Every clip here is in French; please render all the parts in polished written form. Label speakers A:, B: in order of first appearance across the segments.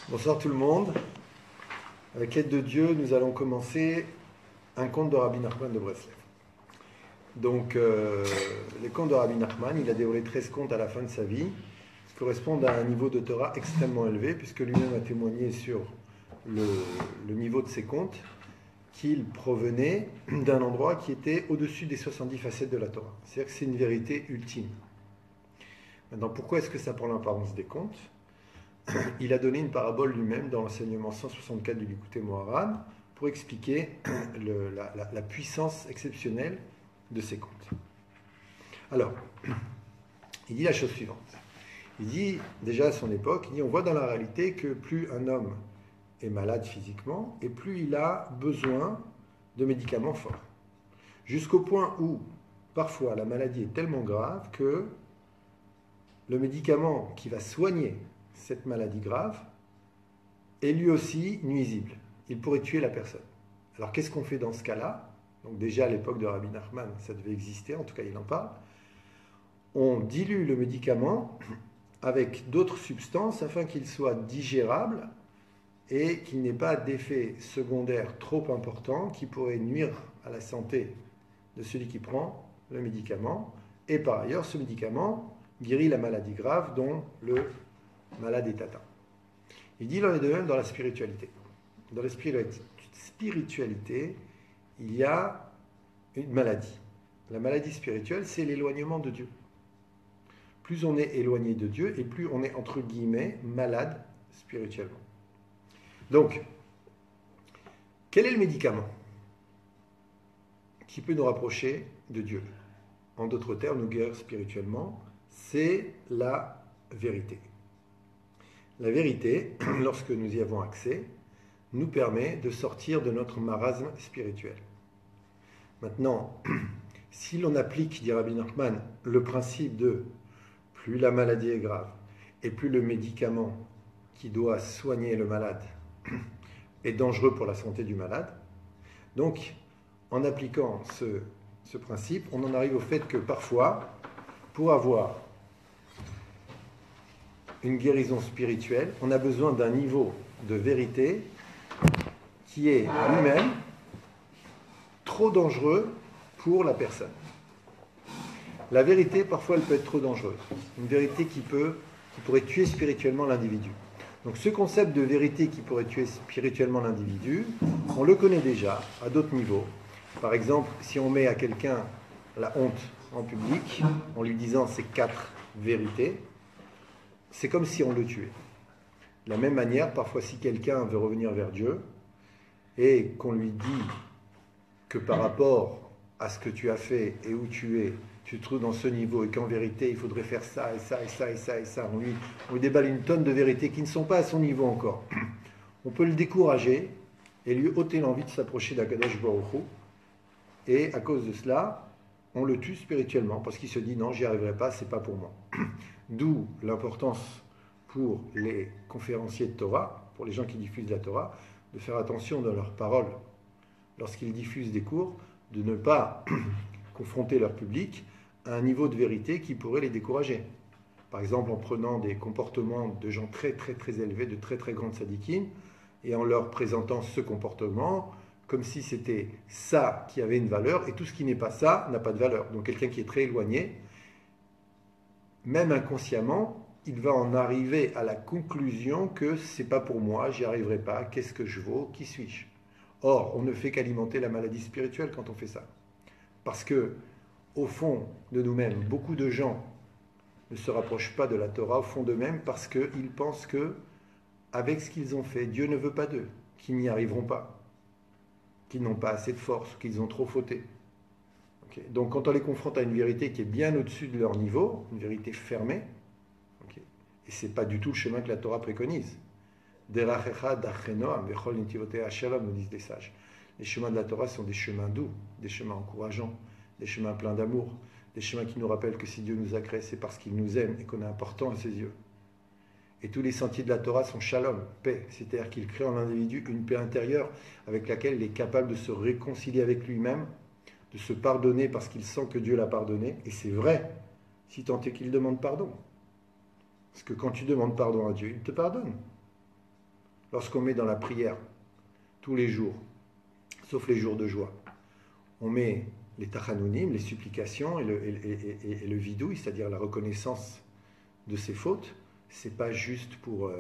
A: Bonsoir tout le monde. Avec l'aide de Dieu, nous allons commencer un conte de Rabbi Nachman de Breslev. Donc, les contes de Rabbi Nachman, il a déroulé 13 contes à la fin de sa vie, qui correspondent à un niveau de Torah extrêmement élevé, puisque lui-même a témoigné sur le niveau de ses contes, qu'il provenait d'un endroit qui était au-dessus des 70 facettes de la Torah. C'est-à-dire que c'est une vérité ultime. Maintenant, pourquoi est-ce que ça prend l'apparence des contes ? Il a donné une parabole lui-même dans l'enseignement 164 du Likutei Moharan pour expliquer la puissance exceptionnelle de ces contes. Alors, il dit la chose suivante. Il dit, déjà à son époque, on voit dans la réalité que plus un homme est malade physiquement, et plus il a besoin de médicaments forts. Jusqu'au point où, parfois, la maladie est tellement grave que le médicament qui va soigner cette maladie grave est lui aussi nuisible. Il pourrait tuer la personne. Alors qu'est-ce qu'on fait dans ce cas-là ? Donc déjà à l'époque de Rabbi Nachman, ça devait exister, en tout cas il en parle. On dilue le médicament avec d'autres substances afin qu'il soit digérable et qu'il n'ait pas d'effet secondaire trop important qui pourrait nuire à la santé de celui qui prend le médicament. Et par ailleurs, ce médicament guérit la maladie grave dont le malade est atteint. Il dit, il en est de même dans la spiritualité. Dans la spiritualité, il y a une maladie. La maladie spirituelle, c'est l'éloignement de Dieu. Plus on est éloigné de Dieu, et plus on est, entre guillemets, malade spirituellement. Donc, quel est le médicament qui peut nous rapprocher de Dieu ? En d'autres termes, nous guérir spirituellement, c'est la vérité. La vérité, lorsque nous y avons accès, nous permet de sortir de notre marasme spirituel. Maintenant, si l'on applique, dit Rabbi Nachman, le principe de plus la maladie est grave et plus le médicament qui doit soigner le malade est dangereux pour la santé du malade, donc en appliquant ce principe, on en arrive au fait que parfois, pour avoir une guérison spirituelle, on a besoin d'un niveau de vérité qui est lui-même trop dangereux pour la personne. La vérité, parfois, elle peut être trop dangereuse. Une vérité qui pourrait tuer spirituellement l'individu. Donc ce concept de vérité qui pourrait tuer spirituellement l'individu, on le connaît déjà à d'autres niveaux. Par exemple, si on met à quelqu'un la honte en public, en lui disant ces 4 vérités, c'est comme si on le tuait. De la même manière, parfois si quelqu'un veut revenir vers Dieu et qu'on lui dit que par rapport à ce que tu as fait et où tu te trouves dans ce niveau et qu'en vérité il faudrait faire ça et ça et ça et ça et ça, on lui déballe une tonne de vérités qui ne sont pas à son niveau encore. On peut le décourager et lui ôter l'envie de s'approcher d'Akadosh Baruch Hu, et à cause de cela, on le tue spirituellement parce qu'il se dit non, j'y arriverai pas, c'est pas pour moi. D'où l'importance pour les conférenciers de Torah, pour les gens qui diffusent la Torah, de faire attention dans leurs paroles lorsqu'ils diffusent des cours, de ne pas confronter leur public à un niveau de vérité qui pourrait les décourager. Par exemple, en prenant des comportements de gens très très très élevés, de très très grandes sadikines, et en leur présentant ce comportement comme si c'était ça qui avait une valeur, et tout ce qui n'est pas ça n'a pas de valeur. Donc quelqu'un qui est très éloigné, même inconsciemment, il va en arriver à la conclusion que c'est pas pour moi, j'y arriverai pas, qu'est-ce que je vaux, qui suis-je ? Or, on ne fait qu'alimenter la maladie spirituelle quand on fait ça. Parce que, au fond de nous-mêmes, beaucoup de gens ne se rapprochent pas de la Torah au fond d'eux-mêmes parce qu'ils pensent que, avec ce qu'ils ont fait, Dieu ne veut pas d'eux, qu'ils n'y arriveront pas, qu'ils n'ont pas assez de force, qu'ils ont trop fauté. Okay. Donc quand on les confronte à une vérité qui est bien au-dessus de leur niveau, une vérité fermée, okay, et ce n'est pas du tout le chemin que la Torah préconise. Derachecha dachenoam vechol nitivotea shalom, nous disent les sages. Les chemins de la Torah sont des chemins doux, des chemins encourageants, des chemins pleins d'amour, des chemins qui nous rappellent que si Dieu nous a créés, c'est parce qu'il nous aime et qu'on est important à ses yeux. Et tous les sentiers de la Torah sont shalom, paix, c'est-à-dire qu'il crée en l'individu une paix intérieure avec laquelle il est capable de se réconcilier avec lui-même, de se pardonner parce qu'il sent que Dieu l'a pardonné. Et c'est vrai, si tant est qu'il demande pardon. Parce que quand tu demandes pardon à Dieu, il te pardonne. lorsqu'on met dans la prière, tous les jours, sauf les jours de joie, on met les tachanounim, les supplications et le vidouille, c'est-à-dire la reconnaissance de ses fautes, c'est pas juste pour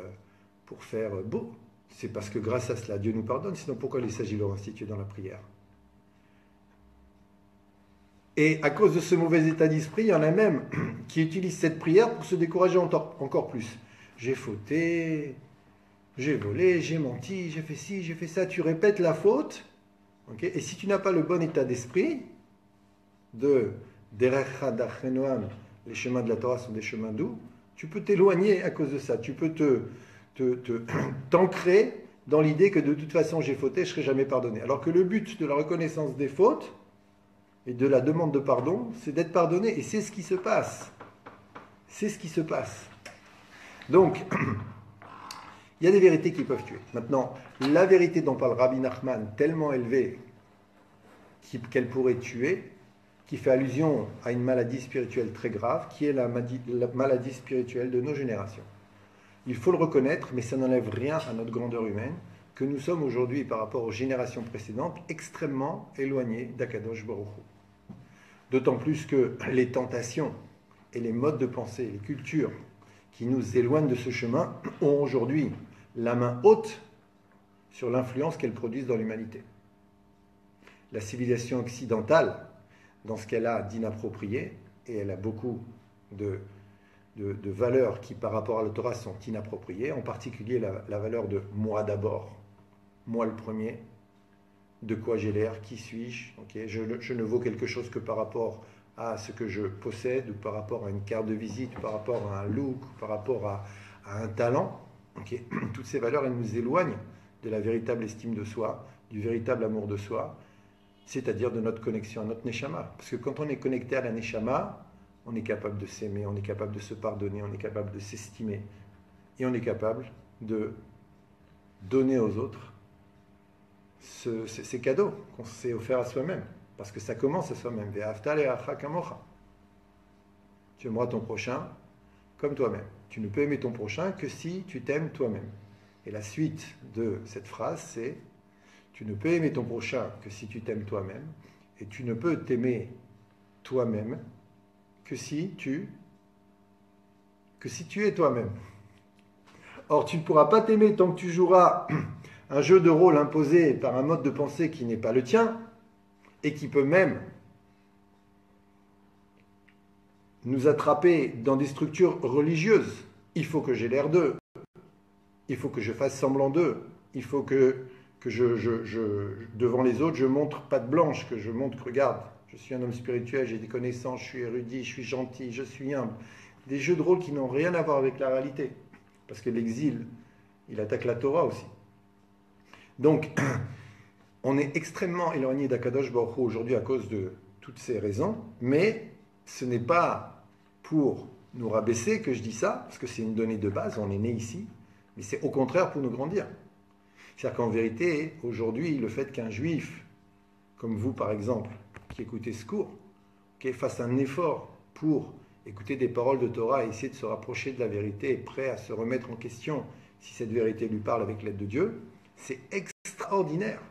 A: faire beau, c'est parce que grâce à cela, Dieu nous pardonne, sinon pourquoi il s'agit de le instituer dans la prière? Et à cause de ce mauvais état d'esprit, il y en a même qui utilisent cette prière pour se décourager encore plus. J'ai fauté, j'ai volé, j'ai menti, j'ai fait ci, j'ai fait ça. Tu répètes la faute. Okay, et si tu n'as pas le bon état d'esprit, les chemins de la Torah sont des chemins doux, tu peux t'éloigner à cause de ça. Tu peux t'ancrer dans l'idée que de toute façon j'ai fauté, je ne serai jamais pardonné. Alors que le but de la reconnaissance des fautes et de la demande de pardon, c'est d'être pardonné. Et c'est ce qui se passe. C'est ce qui se passe. Donc, il y a des vérités qui peuvent tuer. Maintenant, la vérité dont parle Rabbi Nachman, tellement élevée qu'elle pourrait tuer, qui fait allusion à une maladie spirituelle très grave, qui est la maladie spirituelle de nos générations. Il faut le reconnaître, mais ça n'enlève rien à notre grandeur humaine, que nous sommes aujourd'hui, par rapport aux générations précédentes, extrêmement éloignés d'Akadosh Baruch Hu. D'autant plus que les tentations et les modes de pensée, les cultures qui nous éloignent de ce chemin ont aujourd'hui la main haute sur l'influence qu'elles produisent dans l'humanité. La civilisation occidentale, dans ce qu'elle a d'inapproprié, et elle a beaucoup de valeurs qui par rapport à la Torah sont inappropriées, en particulier la valeur de moi d'abord, moi le premier, de quoi j'ai l'air, qui suis-je, okay, je ne vaux quelque chose que par rapport à ce que je possède, ou par rapport à une carte de visite, ou par rapport à un look, ou par rapport à un talent. Okay. Toutes ces valeurs, elles nous éloignent de la véritable estime de soi, du véritable amour de soi, c'est-à-dire de notre connexion à notre Neshama. Parce que quand on est connecté à la Neshama, on est capable de s'aimer, on est capable de se pardonner, on est capable de s'estimer, et on est capable de donner aux autres ces cadeaux qu'on s'est offert à soi-même. Parce que ça commence à soi-même. Tu aimeras ton prochain comme toi-même. Tu ne peux aimer ton prochain que si tu t'aimes toi-même. Et la suite de cette phrase, c'est tu ne peux aimer ton prochain que si tu t'aimes toi-même, et tu ne peux t'aimer toi-même que si tu es toi-même. Or, tu ne pourras pas t'aimer tant que tu joueras un jeu de rôle imposé par un mode de pensée qui n'est pas le tien, et qui peut même nous attraper dans des structures religieuses. Il faut que j'ai l'air d'eux, il faut que je fasse semblant d'eux, il faut que devant les autres, je montre patte blanche, que je montre, regarde, je suis un homme spirituel, j'ai des connaissances, je suis érudit, je suis gentil, je suis humble. Des jeux de rôle qui n'ont rien à voir avec la réalité. Parce que l'exil, il attaque la Torah aussi. Donc, on est extrêmement éloigné d'Akadosh Baruch Hu aujourd'hui à cause de toutes ces raisons, mais ce n'est pas pour nous rabaisser que je dis ça, parce que c'est une donnée de base, on est né ici, mais c'est au contraire pour nous grandir. C'est-à-dire qu'en vérité, aujourd'hui, le fait qu'un juif, comme vous par exemple, qui écoutez ce cours, fasse un effort pour écouter des paroles de Torah et essayer de se rapprocher de la vérité et prêt à se remettre en question si cette vérité lui parle avec l'aide de Dieu, c'est extraordinaire.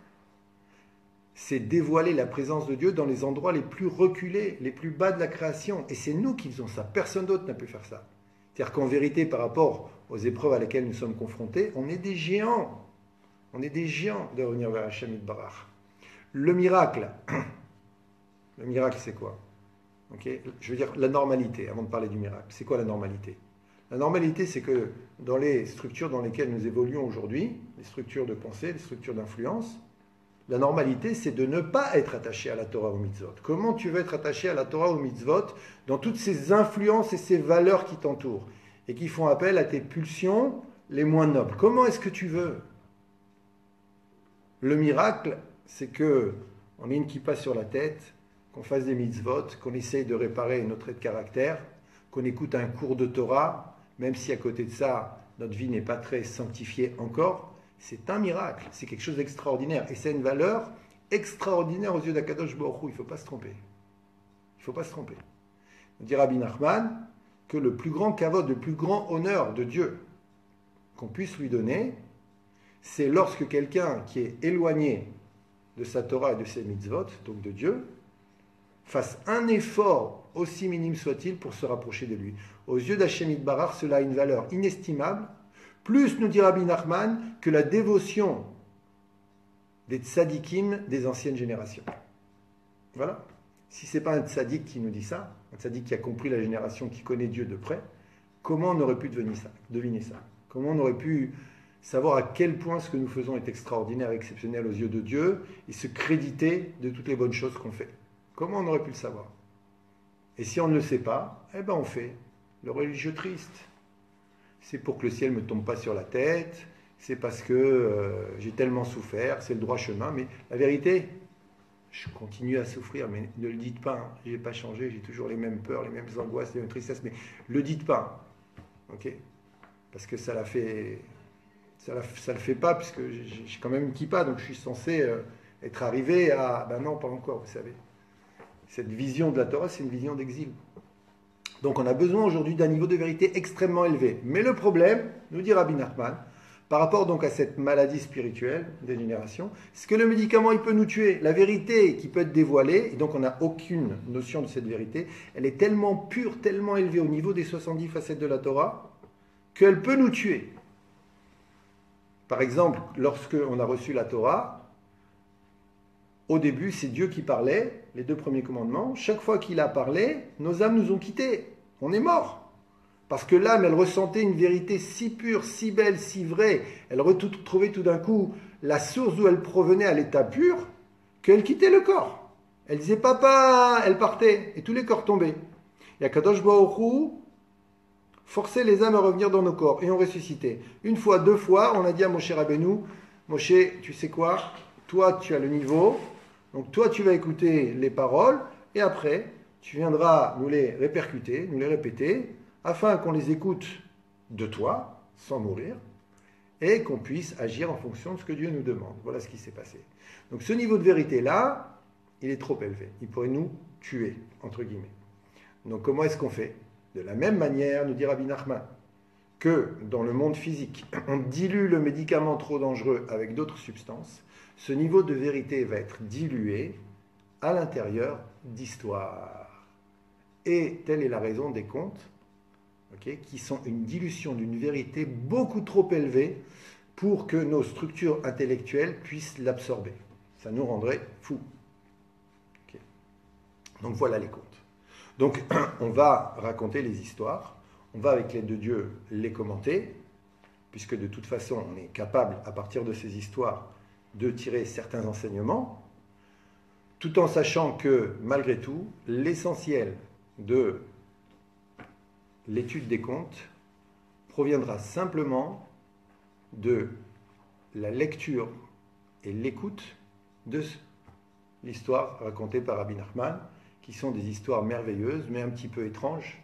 A: C'est dévoiler la présence de Dieu dans les endroits les plus reculés, les plus bas de la création. Et c'est nous qui faisons ça. Personne d'autre n'a pu faire ça. C'est-à-dire qu'en vérité, par rapport aux épreuves à lesquelles nous sommes confrontés, on est des géants. On est des géants de revenir vers Hachem Yitbarach. Le miracle c'est quoi? Okay. Je veux dire la normalité, avant de parler du miracle. C'est quoi la normalité? La normalité, c'est que dans les structures dans lesquelles nous évoluons aujourd'hui, les structures de pensée, les structures d'influence, la normalité, c'est de ne pas être attaché à la Torah ou mitzvot. Comment tu veux être attaché à la Torah ou mitzvot dans toutes ces influences et ces valeurs qui t'entourent et qui font appel à tes pulsions les moins nobles? Comment est-ce que tu veux? Le miracle, c'est qu'on ait une kippa sur la tête, qu'on fasse des mitzvot, qu'on essaye de réparer notre trait de caractère, qu'on écoute un cours de Torah, même si à côté de ça, notre vie n'est pas très sanctifiée encore. C'est un miracle, c'est quelque chose d'extraordinaire. Et c'est une valeur extraordinaire aux yeux d'Akadosh Baruch Hu. Il ne faut pas se tromper. Il ne faut pas se tromper. On dit Rabbi Nachman que le plus grand kavod, le plus grand honneur de Dieu qu'on puisse lui donner, c'est lorsque quelqu'un qui est éloigné de sa Torah et de ses mitzvot, donc de Dieu, fasse un effort, aussi minime soit-il, pour se rapprocher de lui. Aux yeux d'Hachem Yitbarach, cela a une valeur inestimable, plus, nous dit Rabbi Nachman, que la dévotion des tzadikim des anciennes générations. Voilà. Si ce n'est pas un tzadik qui nous dit ça, un tzadik qui a compris la génération, qui connaît Dieu de près, comment on aurait pu deviner ça? Comment on aurait pu savoir à quel point ce que nous faisons est extraordinaire, exceptionnel aux yeux de Dieu, et se créditer de toutes les bonnes choses qu'on fait? Comment on aurait pu le savoir? Et si on ne le sait pas, eh ben on fait le religieux triste. C'est pour que le ciel ne me tombe pas sur la tête, c'est parce que j'ai tellement souffert, c'est le droit chemin, mais la vérité, je continue à souffrir, mais ne le dites pas, hein. Je n'ai pas changé, j'ai toujours les mêmes peurs, les mêmes angoisses, les mêmes tristesses, mais ne le dites pas, ok? Parce que ça le fait pas, puisque j'ai quand même une kippa, donc je suis censé être arrivé à, ben non, pas encore, vous savez. Cette vision de la Torah, c'est une vision d'exil. Donc on a besoin aujourd'hui d'un niveau de vérité extrêmement élevé. Mais le problème, nous dit Rabbi Nachman, par rapport donc à cette maladie spirituelle des générations, c'est que le médicament, il peut nous tuer. La vérité qui peut être dévoilée, et donc on n'a aucune notion de cette vérité, elle est tellement pure, tellement élevée au niveau des 70 facettes de la Torah, qu'elle peut nous tuer. Par exemple, lorsque on a reçu la Torah, au début, c'est Dieu qui parlait, les 2 premiers commandements. Chaque fois qu'il a parlé, nos âmes nous ont quittés. On est mort. Parce que l'âme, elle ressentait une vérité si pure, si belle, si vraie. Elle retrouvait tout d'un coup la source d'où elle provenait à l'état pur, qu'elle quittait le corps. Elle disait papa, elle partait, et tous les corps tombaient. Et Akadosh Baruch Hu forçait les âmes à revenir dans nos corps, et on ressuscitait. 1 fois, 2 fois, on a dit à Moshe Rabbeinu, Moshe, tu sais quoi? Toi, tu as le niveau. Donc toi, tu vas écouter les paroles et après, tu viendras nous les répercuter, nous les répéter, afin qu'on les écoute de toi, sans mourir, et qu'on puisse agir en fonction de ce que Dieu nous demande. Voilà ce qui s'est passé. Donc ce niveau de vérité-là, il est trop élevé. Il pourrait nous tuer, entre guillemets. Donc comment est-ce qu'on fait? De la même manière, nous dit Rabbi Nachman, que dans le monde physique, on dilue le médicament trop dangereux avec d'autres substances, ce niveau de vérité va être dilué à l'intérieur d'histoires. Et telle est la raison des contes, qui sont une dilution d'une vérité beaucoup trop élevée pour que nos structures intellectuelles puissent l'absorber. Ça nous rendrait fous. Donc voilà les contes. Donc on va raconter les histoires, on va avec l'aide de Dieu les commenter, puisque de toute façon on est capable à partir de ces histoires de tirer certains enseignements, tout en sachant que, malgré tout, l'essentiel de l'étude des contes proviendra simplement de la lecture et l'écoute de l'histoire racontée par Rabbi Nachman, qui sont des histoires merveilleuses, mais un petit peu étranges,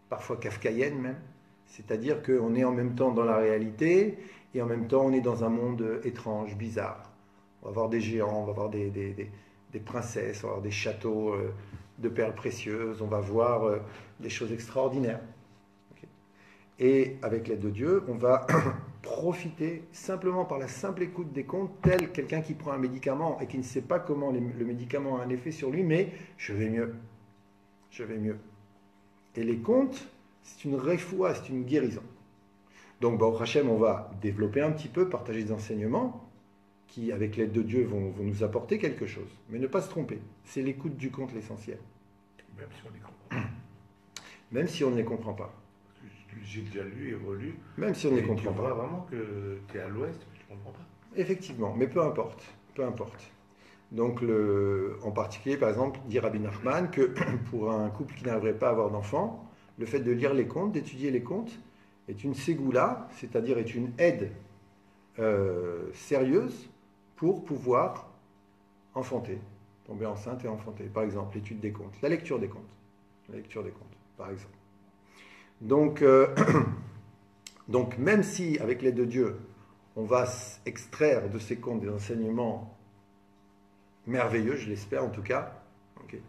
A: parfois kafkaïennes même. C'est-à-dire qu'on est en même temps dans la réalité, et en même temps on est dans un monde étrange, bizarre. On va voir des géants, on va voir des princesses, on va voir des châteaux de perles précieuses, on va voir des choses extraordinaires. Et avec l'aide de Dieu, on va profiter simplement par la simple écoute des contes, tel quelqu'un qui prend un médicament et qui ne sait pas comment le médicament a un effet sur lui, mais je vais mieux. Je vais mieux. Et les contes, c'est une réfoua, c'est une guérison. Donc, Baruch Hashem, on va développer un petit peu, partager des enseignements qui, avec l'aide de Dieu, vont nous apporter quelque chose. Mais ne pas se tromper. C'est l'écoute du conte l'essentiel.
B: Même si on les comprend.
A: Même si on ne les comprend pas.
B: J'ai déjà lu et relu.
A: Même si on ne les comprend
B: pas. Tu
A: pas.
B: vois vraiment que tu es à l'ouest, mais tu ne comprends pas.
A: Effectivement, mais peu importe. Peu importe. Donc, en particulier, par exemple, dit Rabbi Nachman que pour un couple qui n'arriverait pas à avoir d'enfants, le fait de lire les contes, d'étudier les contes, est une ségoula, c'est-à-dire est une aide sérieuse pour pouvoir enfanter, tomber enceinte et enfanter. Par exemple, l'étude des contes, la lecture des contes. La lecture des contes, par exemple. Donc, donc même si, avec l'aide de Dieu, on va extraire de ces contes des enseignements merveilleux, je l'espère en tout cas, okay,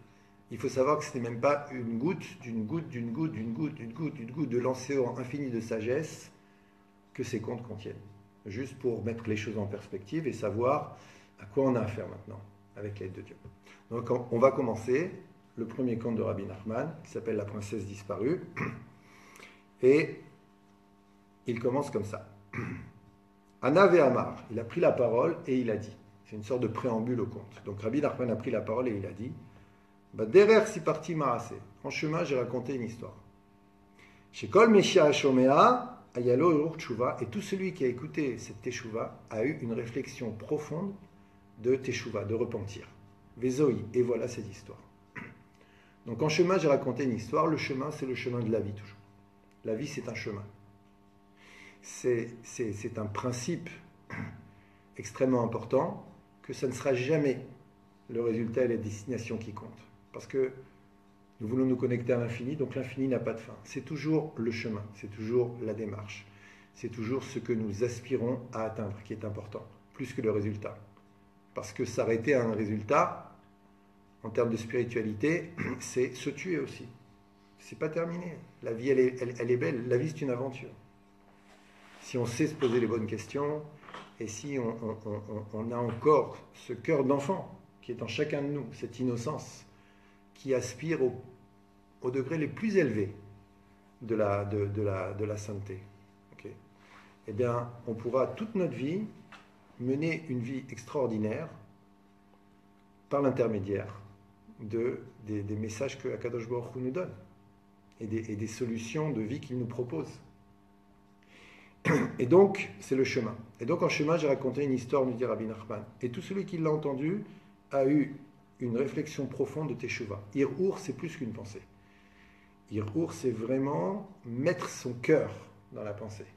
A: il faut savoir que ce n'est même pas une goutte, d'une goutte, d'une goutte, d'une goutte, d'une goutte, d'une goutte de l'océan infini de sagesse que ces contes contiennent. juste pour mettre les choses en perspective et savoir à quoi on a affaire maintenant, avec l'aide de Dieu. Donc on va commencer le premier conte de Rabbi Nachman, qui s'appelle La princesse disparue, et il commence comme ça. Anav et Amar, il a pris la parole et il a dit, c'est une sorte de préambule au conte. Donc Rabbi Nachman a pris la parole et il a dit, Derer si parti ma'aseh, en chemin j'ai raconté une histoire. Chez Kol Meshia Shomea, Ayalo Urur Tshuva, et tout celui qui a écouté cette Teshuvah a eu une réflexion profonde de Teshuvah, de repentir. Vezoi, et voilà cette histoire. Donc en chemin, j'ai raconté une histoire. Le chemin, c'est le chemin de la vie toujours. La vie, c'est un chemin. C'est un principe extrêmement important que ça ne sera jamais le résultat et la destination qui comptent. Parce que nous voulons nous connecter à l'infini, donc l'infini n'a pas de fin. C'est toujours le chemin, c'est toujours la démarche. C'est toujours ce que nous aspirons à atteindre qui est important, plus que le résultat. Parce que s'arrêter à un résultat, en termes de spiritualité, c'est se tuer aussi. C'est pas terminé. La vie, elle est belle. La vie, c'est une aventure. Si on sait se poser les bonnes questions, et si on a encore ce cœur d'enfant qui est en chacun de nous, cette innocence, qui aspire au degré les plus élevés de la sainteté. Okay. Eh bien, on pourra toute notre vie mener une vie extraordinaire par l'intermédiaire des messages que Akadosh Baruch Hu nous donne et des solutions de vie qu'il nous propose. Et donc, c'est le chemin. Et donc, en chemin, j'ai raconté une histoire, nous dit Rabbi Nachman. Et tout celui qui l'a entendu a eu une réflexion profonde de Teshuvah. Hir'ur, c'est plus qu'une pensée. Hir'ur, c'est vraiment mettre son cœur dans la pensée.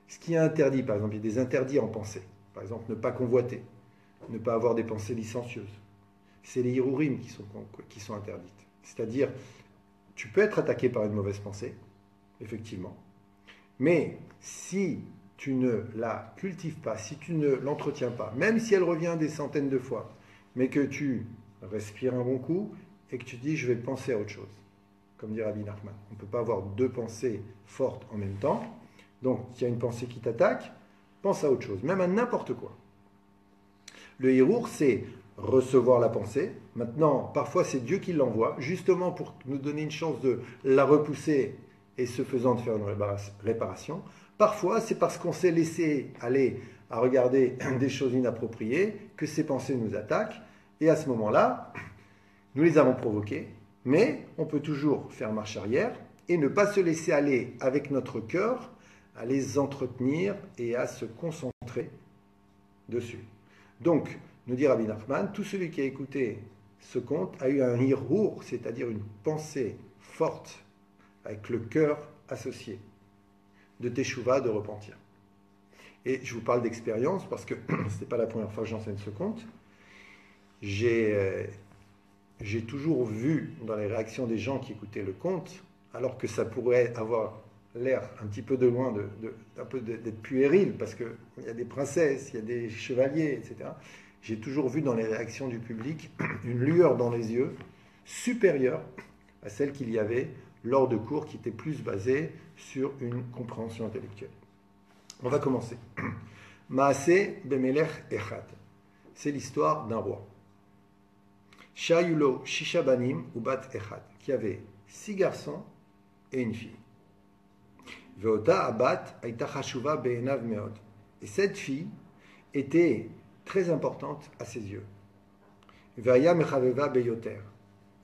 A: Ce qui est interdit, par exemple, il y a des interdits en pensée. Par exemple, ne pas convoiter, ne pas avoir des pensées licencieuses. C'est les hirurim qui sont interdites. C'est-à-dire, tu peux être attaqué par une mauvaise pensée, effectivement, mais si tu ne la cultives pas, si tu ne l'entretiens pas, même si elle revient des centaines de fois, mais que tu respires un bon coup et que tu dis je vais penser à autre chose, comme dit Rabbi Nachman. On ne peut pas avoir deux pensées fortes en même temps. Donc, il y a une pensée qui t'attaque, pense à autre chose, même à n'importe quoi. Le hirour, c'est recevoir la pensée. Maintenant, parfois, c'est Dieu qui l'envoie, justement pour nous donner une chance de la repousser et ce faisant de faire une réparation. Parfois, c'est parce qu'on s'est laissé aller à regarder des choses inappropriées que ces pensées nous attaquent. Et à ce moment-là, nous les avons provoquées, mais on peut toujours faire marche arrière et ne pas se laisser aller avec notre cœur à les entretenir et à se concentrer dessus. Donc, nous dit Rabbi Nachman, tout celui qui a écouté ce conte a eu un hir'ur, c'est-à-dire une pensée forte, avec le cœur associé, de teshuvah, de repentir. Et je vous parle d'expérience parce que ce n'est pas la première fois que j'enseigne ce conte. J'ai toujours vu dans les réactions des gens qui écoutaient le conte, alors que ça pourrait avoir l'air un petit peu de loin d'être puéril, parce qu'il y a des princesses, il y a des chevaliers, etc. J'ai toujours vu dans les réactions du public une lueur dans les yeux supérieure à celle qu'il y avait lors de cours qui étaient plus basés sur une compréhension intellectuelle. On va commencer. Maaseh bemelech echad. C'est l'histoire d'un roi. Shayulo shishabanim ubat echad, qui avait 6 garçons et une fille. Veota abat aita chashuva be'enav meod. Et cette fille était très importante à ses yeux. Ve'aya mechaveva beyoter.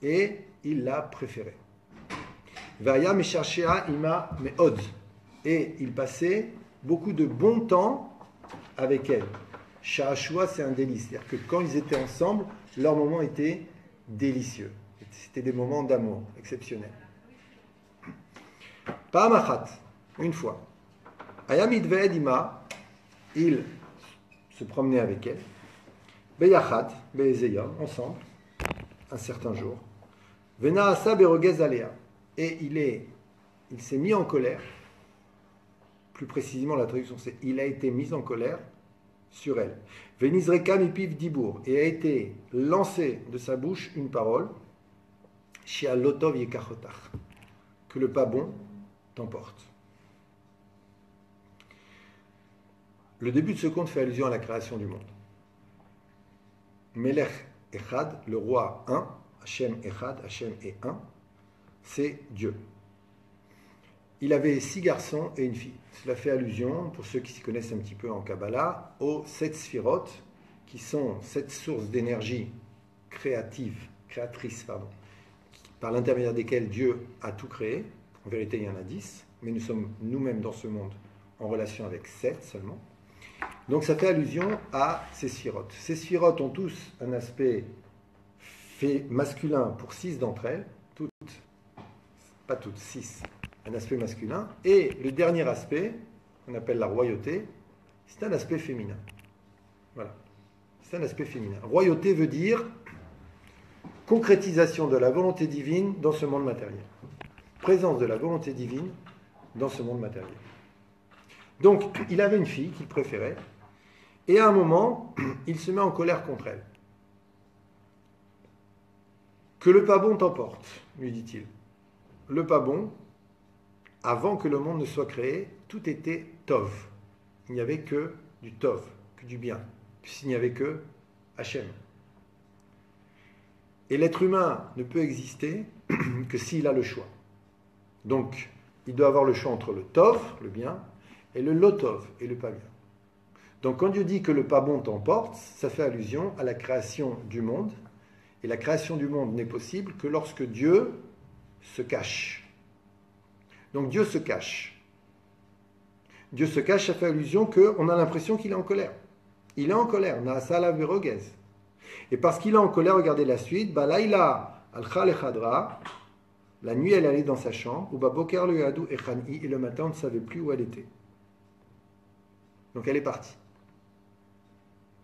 A: Et il l'a préférée. Ve'aya mecharshea ima meod. Et il passait beaucoup de bon temps avec elle. Sha'ashua, c'est un délice. C'est-à-dire que quand ils étaient ensemble, leur moment était délicieux. C'était des moments d'amour exceptionnels. Pa'amachat, une fois. Ayamid ve'edima, il se promenait avec elle. Beyachat, be'ezeya, ensemble, un certain jour. Venaasa be'rogez alea. Et il s'est mis en colère. Plus précisément, la traduction c'est il a été mis en colère sur elle. Venizreka mipiv dibour, et a été lancé de sa bouche une parole, Shia lotov yekachotach, que le pas bon t'emporte. Le début de ce conte fait allusion à la création du monde. Melech Echad, le roi un, Hachem Echad, Hachem est un, c'est Dieu. Il avait 6 garçons et une fille. Cela fait allusion, pour ceux qui s'y connaissent un petit peu en Kabbalah, aux 7 sphirotes, qui sont 7 sources d'énergie créatrices, par l'intermédiaire desquelles Dieu a tout créé. En vérité, il y en a 10, mais nous sommes nous-mêmes dans ce monde en relation avec 7 seulement. Donc ça fait allusion à ces sphirotes. Ces sphirotes ont tous un aspect masculin pour 6 d'entre elles, pas toutes, 6, un aspect masculin. Et le dernier aspect, qu'on appelle la royauté, c'est un aspect féminin. Voilà, c'est un aspect féminin. Royauté veut dire concrétisation de la volonté divine dans ce monde matériel. Présence de la volonté divine dans ce monde matériel. Donc, il avait une fille qu'il préférait, et à un moment, il se met en colère contre elle. Que le pas bon t'emporte, lui dit-il. Le pas bon, avant que le monde ne soit créé, tout était tov. Il n'y avait que du tov, que du bien, puisqu'il n'y avait que Hachem. Et l'être humain ne peut exister que s'il a le choix. Donc, il doit avoir le choix entre le tov, le bien, et le lotov, et le pas bien. Donc, quand Dieu dit que le pas bon t'emporte, ça fait allusion à la création du monde. Et la création du monde n'est possible que lorsque Dieu se cache. Donc, Dieu se cache. Dieu se cache, ça fait allusion qu'on a l'impression qu'il est en colère. Il est en colère. Naasala verogez. Et parce qu'il est en colère, regardez la suite. Balaïla al-Khal echadra. La nuit, elle allait dans sa chambre. Uba boker le yadou echani. Et le matin, on ne savait plus où elle était. Donc, elle est partie.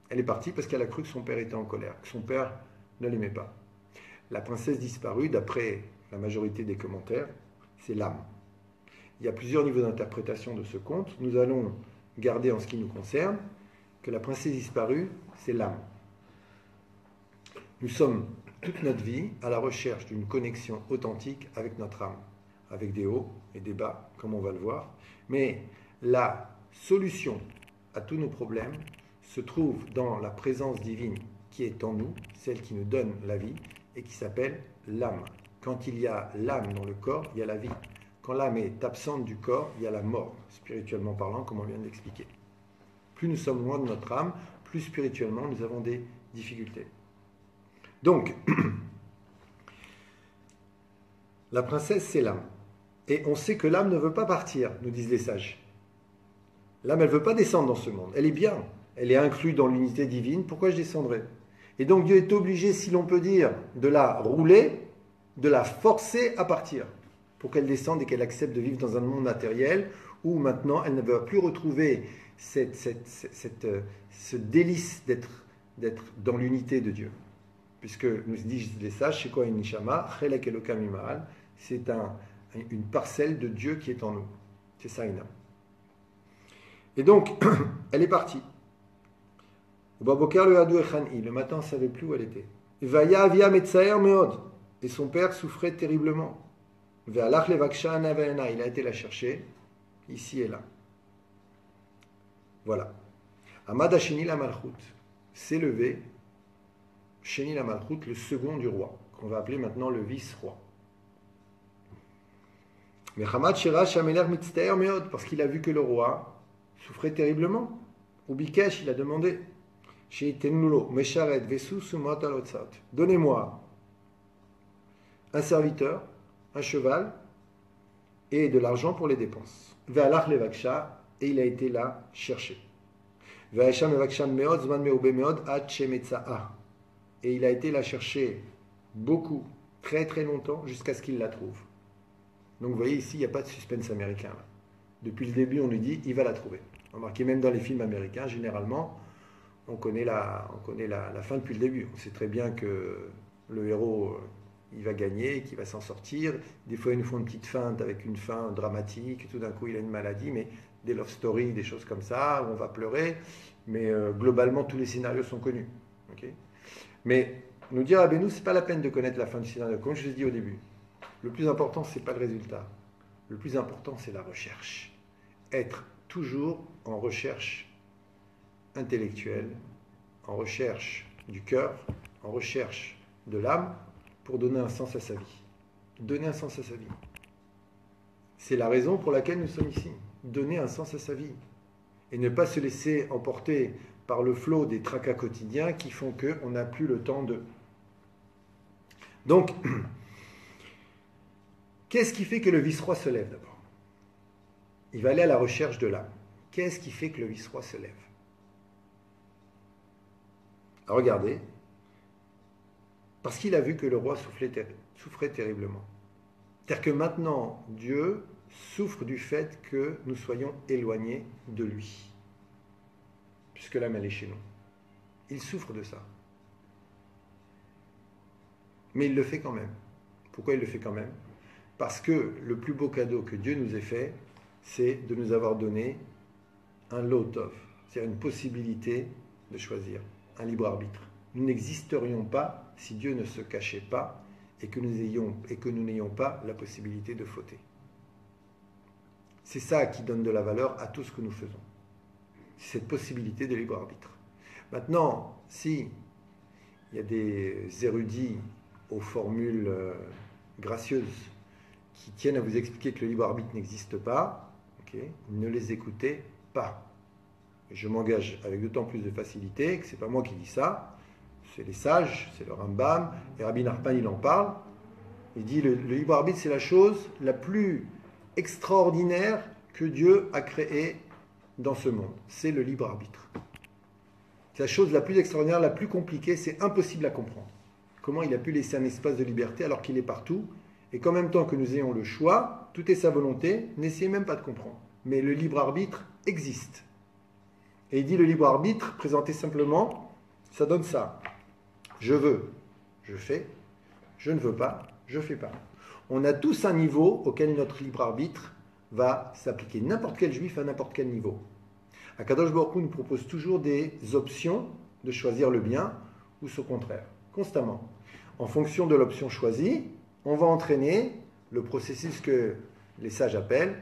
A: Elle est partie parce qu'elle a cru que son père était en colère, que son père ne l'aimait pas. La princesse disparue, d'après la majorité des commentaires, c'est l'âme. Il y a plusieurs niveaux d'interprétation de ce conte. Nous allons garder en ce qui nous concerne que la princesse disparue, c'est l'âme. Nous sommes toute notre vie à la recherche d'une connexion authentique avec notre âme, avec des hauts et des bas, comme on va le voir. Mais la solution à tous nos problèmes se trouve dans la présence divine qui est en nous, celle qui nous donne la vie et qui s'appelle l'âme. Quand il y a l'âme dans le corps, il y a la vie. Quand l'âme est absente du corps, il y a la mort, spirituellement parlant, comme on vient de l'expliquer. Plus nous sommes loin de notre âme, plus spirituellement nous avons des difficultés. Donc, la princesse, c'est l'âme. Et on sait que l'âme ne veut pas partir, nous disent les sages. L'âme, elle ne veut pas descendre dans ce monde. Elle est bien. Elle est inclue dans l'unité divine. Pourquoi je descendrai? Et donc Dieu est obligé, si l'on peut dire, de la rouler, de la forcer à partir, pour qu'elle descende et qu'elle accepte de vivre dans un monde matériel où maintenant elle ne va plus retrouver ce délice d'être dans l'unité de Dieu. Puisque nous disent les sages, c'est quoi une nishama? Chelek Elokam Imaal, c'est une parcelle de Dieu qui est en nous. C'est ça une âme. Et donc, elle est partie. Le matin, on ne savait plus où elle était. Et son père souffrait terriblement. Il a été la chercher, ici et là. Voilà. Amad Hasheni la Malchut s'est levé, Sheni la Malchut, le second du roi, qu'on va appeler maintenant le vice-roi. Mais Hamad Shirash Ameler Mitztaer Meod, parce qu'il a vu que le roi souffrait terriblement. Ou Bikesh, il a demandé. Donnez-moi un serviteur, un cheval et de l'argent pour les dépenses. Et il a été là chercher. Et il a été là chercher beaucoup, très très longtemps, jusqu'à ce qu'il la trouve. Donc vous voyez ici, il n'y a pas de suspense américain. Là. Depuis le début, on nous dit, il va la trouver. Remarquez, même dans les films américains, généralement, on connaît la fin depuis le début. On sait très bien que le héros, il va gagner, qu'il va s'en sortir. Des fois, ils nous font une petite feinte avec une fin dramatique. Tout d'un coup, il a une maladie, mais des love stories, des choses comme ça, où on va pleurer. Mais globalement, tous les scénarios sont connus. Okay, mais nous dire, ah ben nous, c'est pas la peine de connaître la fin du scénario. Comme je vous ai dit au début, le plus important, c'est pas le résultat. Le plus important, c'est la recherche. Être toujours en recherche intellectuelle, en recherche du cœur, en recherche de l'âme, pour donner un sens à sa vie. Donner un sens à sa vie. C'est la raison pour laquelle nous sommes ici. Donner un sens à sa vie. Et ne pas se laisser emporter par le flot des tracas quotidiens qui font qu'on n'a plus le temps de... Donc, qu'est-ce qui fait que le vice-roi se lève d'abord? Il va aller à la recherche de l'âme. Qu'est-ce qui fait que le vice-roi se lève? Regardez, parce qu'il a vu que le roi souffrait terriblement. C'est-à-dire que maintenant, Dieu souffre du fait que nous soyons éloignés de lui, puisque l'âme, elle est chez nous. Il souffre de ça. Mais il le fait quand même. Pourquoi il le fait quand même? Parce que le plus beau cadeau que Dieu nous ait fait, c'est de nous avoir donné un lot of, c'est-à-dire une possibilité de choisir, un libre arbitre. Nous n'existerions pas si Dieu ne se cachait pas et que nous n'ayons pas la possibilité de fauter. C'est ça qui donne de la valeur à tout ce que nous faisons. C'est cette possibilité de libre arbitre. Maintenant, si il y a des érudits aux formules gracieuses qui tiennent à vous expliquer que le libre arbitre n'existe pas, ne les écoutez pas. Je m'engage avec d'autant plus de facilité que ce n'est pas moi qui dis ça, c'est les sages, c'est le Rambam, et Rabbi Nachman il en parle. Il dit le libre arbitre c'est la chose la plus extraordinaire que Dieu a créée dans ce monde. C'est le libre arbitre. C'est la chose la plus extraordinaire, la plus compliquée, c'est impossible à comprendre. Comment il a pu laisser un espace de liberté alors qu'il est partout, et qu'en même temps que nous ayons le choix, tout est sa volonté, n'essayez même pas de comprendre. Mais le libre arbitre existe. Et il dit le libre arbitre, présenté simplement, ça donne ça. Je veux, je fais. Je ne veux pas, je ne fais pas. On a tous un niveau auquel notre libre arbitre va s'appliquer. N'importe quel juif à n'importe quel niveau. Akadosh Baruch Hu nous propose toujours des options de choisir le bien ou son contraire, constamment. En fonction de l'option choisie, on va entraîner le processus que les sages appellent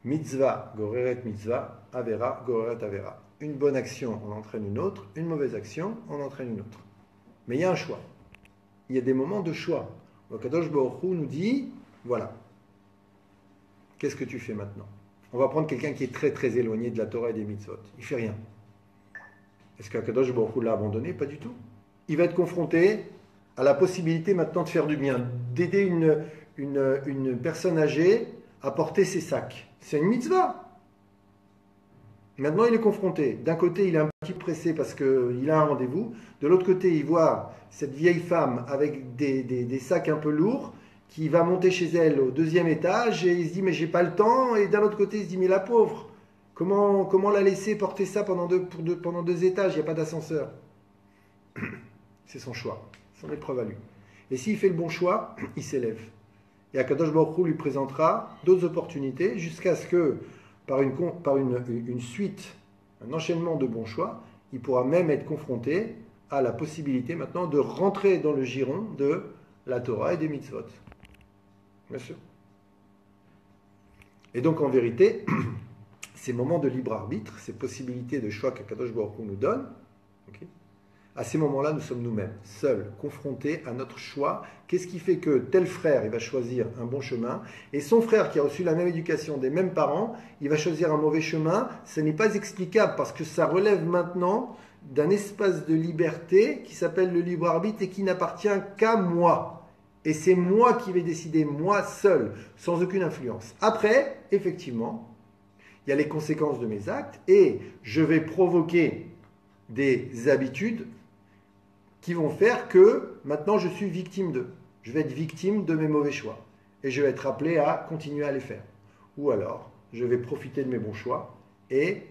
A: mitzvah, goreret mitzvah, avera, goreret avera. Une bonne action, on entraîne une autre. Une mauvaise action, on entraîne une autre. Mais il y a un choix. Il y a des moments de choix. Akadosh Baruch Hu nous dit, voilà, qu'est-ce que tu fais maintenant? On va prendre quelqu'un qui est très très éloigné de la Torah et des mitzvot. Il ne fait rien. Est-ce qu'Akadosh Baruch Hu l'a abandonné? Pas du tout. Il va être confronté à la possibilité maintenant de faire du bien, d'aider une personne âgée à porter ses sacs. C'est une mitzvah. Maintenant, il est confronté. D'un côté, il est un petit peu pressé parce qu'il a un rendez-vous. De l'autre côté, il voit cette vieille femme avec des sacs un peu lourds qui va monter chez elle au 2e étage et il se dit « mais j'ai pas le temps ». Et d'un autre côté, il se dit « mais la pauvre, comment la laisser porter ça pendant 2 étages, il n'y a pas d'ascenseur ». C'est son choix, son épreuve à lui. Et s'il fait le bon choix, il s'élève. Et Akadosh Baruch Hu lui présentera d'autres opportunités jusqu'à ce que, par une suite, un enchaînement de bons choix, il pourra même être confronté à la possibilité maintenant de rentrer dans le giron de la Torah et des mitzvot. Bien sûr. Et donc en vérité, ces moments de libre arbitre, ces possibilités de choix qu'Akadosh Baruch Hu nous donne, à ces moments-là, nous sommes nous-mêmes, seuls, confrontés à notre choix. Qu'est-ce qui fait que tel frère, il va choisir un bon chemin, et son frère qui a reçu la même éducation des mêmes parents, il va choisir un mauvais chemin? Ce n'est pas explicable parce que ça relève maintenant d'un espace de liberté qui s'appelle le libre arbitre et qui n'appartient qu'à moi. Et c'est moi qui vais décider, moi seul, sans aucune influence. Après, effectivement, il y a les conséquences de mes actes et je vais provoquer des habitudes qui vont faire que maintenant je suis victime d'eux. Je vais être victime de mes mauvais choix. Et je vais être appelé à continuer à les faire. Ou alors, je vais profiter de mes bons choix. Et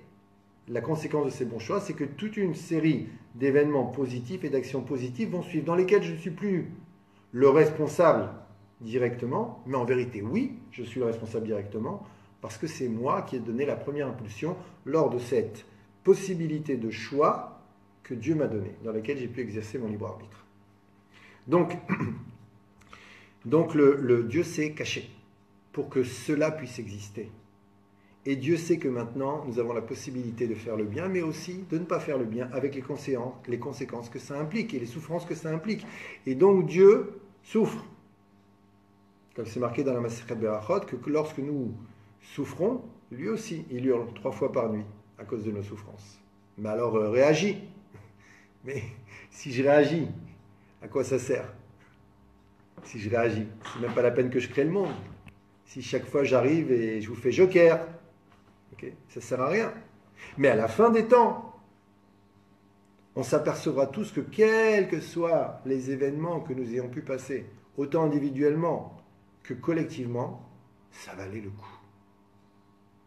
A: la conséquence de ces bons choix, c'est que toute une série d'événements positifs et d'actions positives vont suivre, dans lesquels je ne suis plus le responsable directement. Mais en vérité, oui, je suis le responsable directement, parce que c'est moi qui ai donné la première impulsion lors de cette possibilité de choix que Dieu m'a donné, dans laquelle j'ai pu exercer mon libre arbitre. Donc le Dieu s'est caché pour que cela puisse exister. Et Dieu sait que maintenant, nous avons la possibilité de faire le bien, mais aussi de ne pas faire le bien avec les conséquences que ça implique et les souffrances que ça implique. Et donc Dieu souffre. Comme c'est marqué dans la Masechet Berachot, que lorsque nous souffrons, lui aussi, il hurle 3 fois par nuit à cause de nos souffrances. Mais alors réagis. Mais si je réagis, à quoi ça sert? Si je réagis, c'est même pas la peine que je crée le monde. Si chaque fois j'arrive et je vous fais joker, okay, ça ne sert à rien. Mais à la fin des temps, on s'apercevra tous que quels que soient les événements que nous ayons pu passer, autant individuellement que collectivement, ça valait le coup.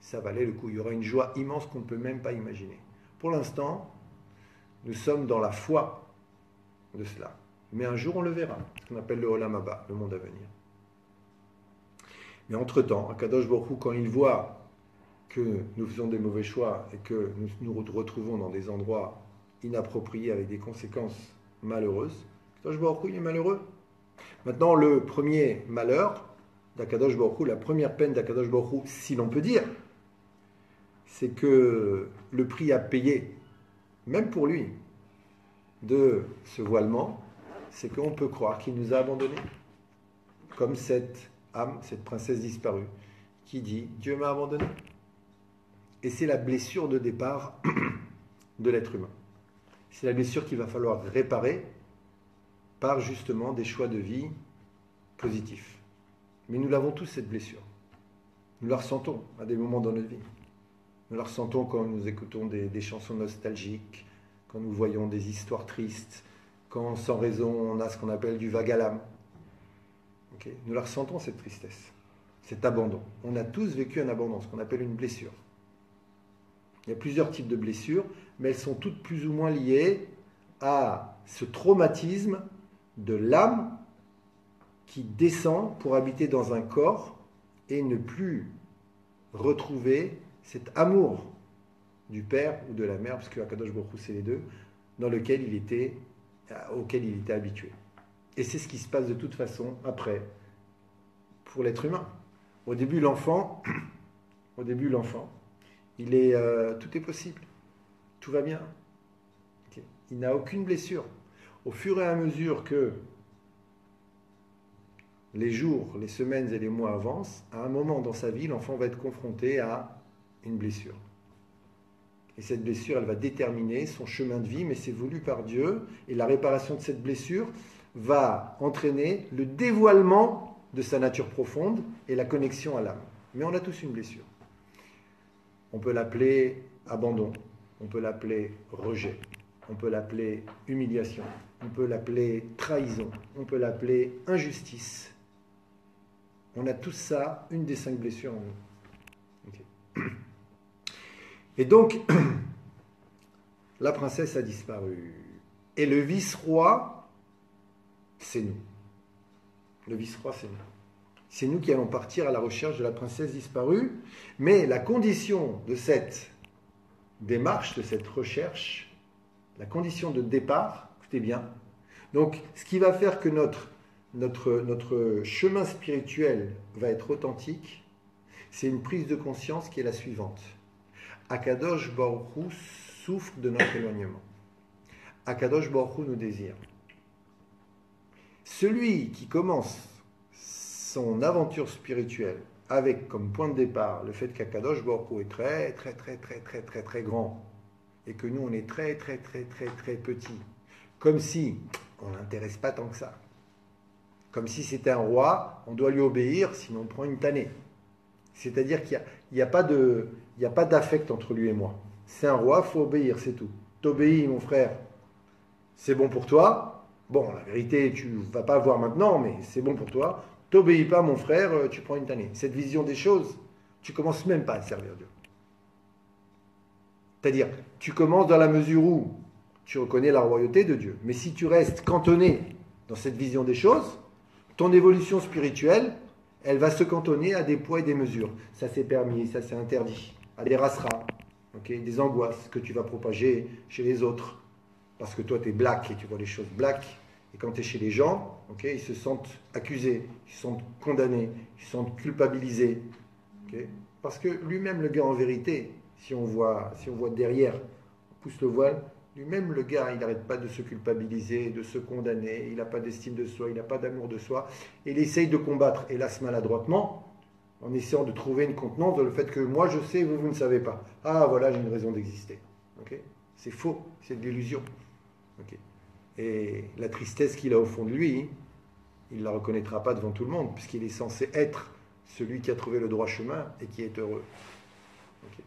A: Ça valait le coup. Il y aura une joie immense qu'on ne peut même pas imaginer. Pour l'instant, nous sommes dans la foi de cela. Mais un jour, on le verra. Ce qu'on appelle le Olam Haba, le monde à venir. Mais entre-temps, Akadosh Baruch Hu, quand il voit que nous faisons des mauvais choix et que nous nous retrouvons dans des endroits inappropriés avec des conséquences malheureuses, Akadosh Baruch Hu, il est malheureux. Maintenant, le premier malheur d'Akadosh Baruch Hu, la première peine d'Akadosh Baruch Hu, si l'on peut dire, c'est que le prix à payer, même pour lui, de ce voilement, c'est qu'on peut croire qu'il nous a abandonnés. Comme cette âme, cette princesse disparue, qui dit « Dieu m'a abandonné ». Et c'est la blessure de départ de l'être humain. C'est la blessure qu'il va falloir réparer par justement des choix de vie positifs. Mais nous l'avons tous, cette blessure. Nous la ressentons à des moments dans notre vie. Nous la ressentons quand nous écoutons des chansons nostalgiques, quand nous voyons des histoires tristes, quand sans raison on a ce qu'on appelle du vague à l'âme. Okay. Nous la ressentons, cette tristesse, cet abandon. On a tous vécu un abandon, ce qu'on appelle une blessure. Il y a plusieurs types de blessures, mais elles sont toutes plus ou moins liées à ce traumatisme de l'âme qui descend pour habiter dans un corps et ne plus retrouver cet amour du père ou de la mère, parce que Akadosh Baruch Hu, c'est les deux, auquel il était habitué. Et c'est ce qui se passe de toute façon après pour l'être humain. Au début, l'enfant, tout est possible, tout va bien. Okay. Il n'a aucune blessure. Au fur et à mesure que les jours, les semaines et les mois avancent, à un moment dans sa vie, l'enfant va être confronté à une blessure. Et cette blessure, elle va déterminer son chemin de vie, mais c'est voulu par Dieu. Et la réparation de cette blessure va entraîner le dévoilement de sa nature profonde et la connexion à l'âme. Mais on a tous une blessure. On peut l'appeler abandon, on peut l'appeler rejet, on peut l'appeler humiliation, on peut l'appeler trahison, on peut l'appeler injustice. On a tous ça, une des 5 blessures en nous. Okay. Et donc, la princesse a disparu. Et le vice-roi, c'est nous. Le vice-roi, c'est nous. C'est nous qui allons partir à la recherche de la princesse disparue. Mais la condition de cette démarche, de cette recherche, la condition de départ, écoutez bien, donc ce qui va faire que notre chemin spirituel va être authentique, c'est une prise de conscience qui est la suivante. Akadosh Baruch Hu souffre de notre éloignement. Akadosh Baruch Hu nous désire. Celui qui commence son aventure spirituelle avec comme point de départ le fait qu'Akadosh Baruch Hu est très très très très très très très grand et que nous on est très très très très très petits, comme si on n'intéresse pas tant que ça, comme si c'était un roi, on doit lui obéir sinon on prend une tannée. C'est-à-dire qu'il n'y a pas d'affect entre lui et moi. C'est un roi, il faut obéir, c'est tout. T'obéis, mon frère, c'est bon pour toi. Bon, la vérité, tu ne vas pas voir maintenant, mais c'est bon pour toi. T'obéis pas, mon frère, tu prends une tannée. Cette vision des choses, tu ne commences même pas à servir Dieu. C'est-à-dire, tu commences dans la mesure où tu reconnais la royauté de Dieu. Mais si tu restes cantonné dans cette vision des choses, ton évolution spirituelle, elle va se cantonner à des poids et des mesures. Ça c'est permis, ça c'est interdit. À des rasras, okay, des angoisses que tu vas propager chez les autres. Parce que toi tu es black et tu vois les choses black. Et quand tu es chez les gens, okay, ils se sentent accusés, ils se sentent condamnés, ils se sentent culpabilisés. Okay. Parce que lui-même, le gars, en vérité, si on voit derrière, on pousse le voile, lui-même, le gars, il n'arrête pas de se culpabiliser, de se condamner, il n'a pas d'estime de soi, il n'a pas d'amour de soi, et il essaye de combattre, hélas maladroitement, en essayant de trouver une contenance dans le fait que moi je sais, vous ne savez pas. Ah, voilà, j'ai une raison d'exister. Okay, c'est faux, c'est de l'illusion. Okay. Et la tristesse qu'il a au fond de lui, il ne la reconnaîtra pas devant tout le monde, puisqu'il est censé être celui qui a trouvé le droit chemin et qui est heureux. Okay.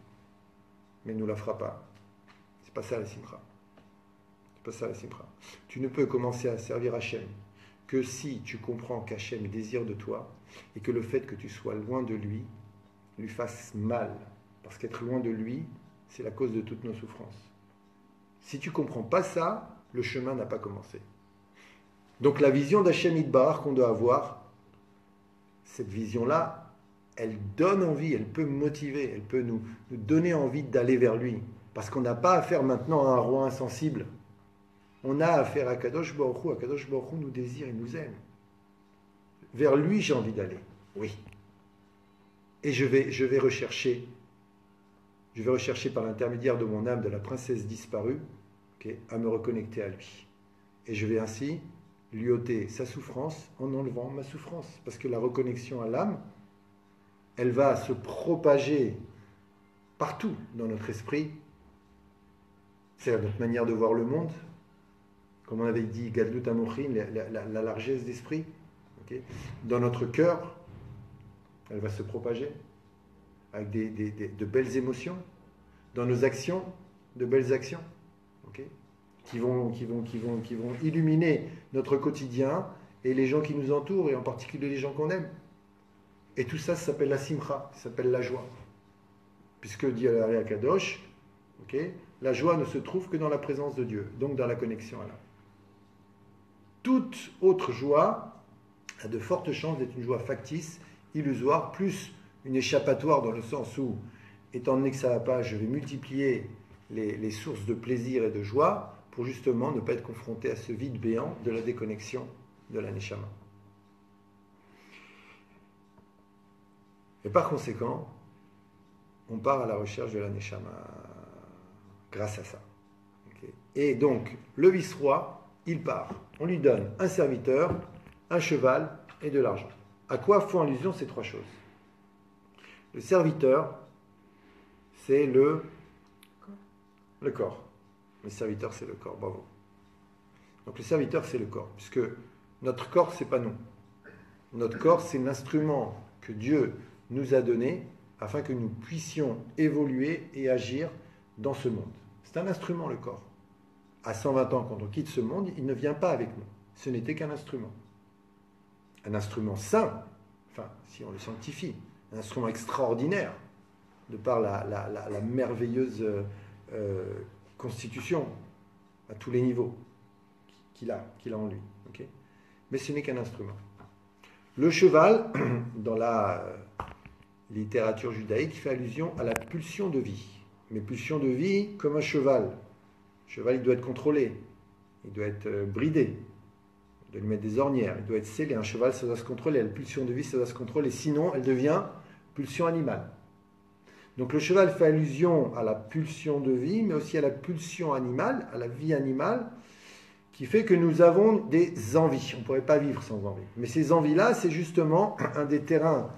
A: Mais il ne nous la fera pas. C'est pas ça la simcha. C'est pas ça la simcha. Tu ne peux commencer à servir Hachem que si tu comprends qu'Hachem désire de toi et que le fait que tu sois loin de lui lui fasse mal. Parce qu'être loin de lui, c'est la cause de toutes nos souffrances. Si tu ne comprends pas ça, le chemin n'a pas commencé. Donc la vision d'Hachem Yitbarach qu'on doit avoir, cette vision-là, elle donne envie, elle peut motiver, elle peut nous donner envie d'aller vers lui. Parce qu'on n'a pas affaire maintenant à un roi insensible. On a affaire à Kadosh Baruch Hu. Kadosh Baruch Hu nous désire et nous aime. Vers lui, j'ai envie d'aller. Oui. Et je vais rechercher par l'intermédiaire de mon âme, de la princesse disparue, okay, à me reconnecter à lui. Et je vais ainsi lui ôter sa souffrance en enlevant ma souffrance. Parce que la reconnexion à l'âme, elle va se propager partout dans notre esprit. C'est notre manière de voir le monde. Comme on avait dit, Gadlut Amochin, la largesse d'esprit. Okay. Dans notre cœur, elle va se propager avec de belles émotions. Dans nos actions, de belles actions. Okay, qui vont illuminer notre quotidien et les gens qui nous entourent, et en particulier les gens qu'on aime. Et tout ça, ça s'appelle la simcha, ça s'appelle la joie. Puisque dit Al-Ari Akadosh, okay, la joie ne se trouve que dans la présence de Dieu, donc dans la connexion à l'âme. Toute autre joie a de fortes chances d'être une joie factice, illusoire, plus une échappatoire dans le sens où, étant donné que ça ne va pas, je vais multiplier les sources de plaisir et de joie pour justement ne pas être confronté à ce vide béant de la déconnexion de la Neshama. Et par conséquent, on part à la recherche de la Neshama grâce à ça. Okay. Et donc, le vice-roi, il part. On lui donne un serviteur, un cheval et de l'argent. À quoi font allusion ces trois choses? Le serviteur, c'est le corps. Le serviteur, c'est le corps. Bravo. Donc le serviteur, c'est le corps. Puisque notre corps, c'est pas nous. Notre corps, c'est l'instrument que Dieu nous a donné afin que nous puissions évoluer et agir dans ce monde. C'est un instrument, le corps. À 120 ans, quand on quitte ce monde, il ne vient pas avec nous. Ce n'était qu'un instrument. Un instrument saint, enfin, si on le sanctifie, un instrument extraordinaire, de par la merveilleuse constitution à tous les niveaux qu'il a en lui. Okay, mais ce n'est qu'un instrument. Le cheval, dans la littérature judaïque, fait allusion à la pulsion de vie. Mais pulsion de vie comme un cheval. Le cheval, il doit être contrôlé, il doit être bridé, il doit lui mettre des ornières, il doit être scellé. Un cheval, ça doit se contrôler. La pulsion de vie, ça doit se contrôler. Sinon, elle devient pulsion animale. Donc le cheval fait allusion à la pulsion de vie, mais aussi à la pulsion animale, à la vie animale, qui fait que nous avons des envies. On ne pourrait pas vivre sans envie. Mais ces envies-là, c'est justement un des terrains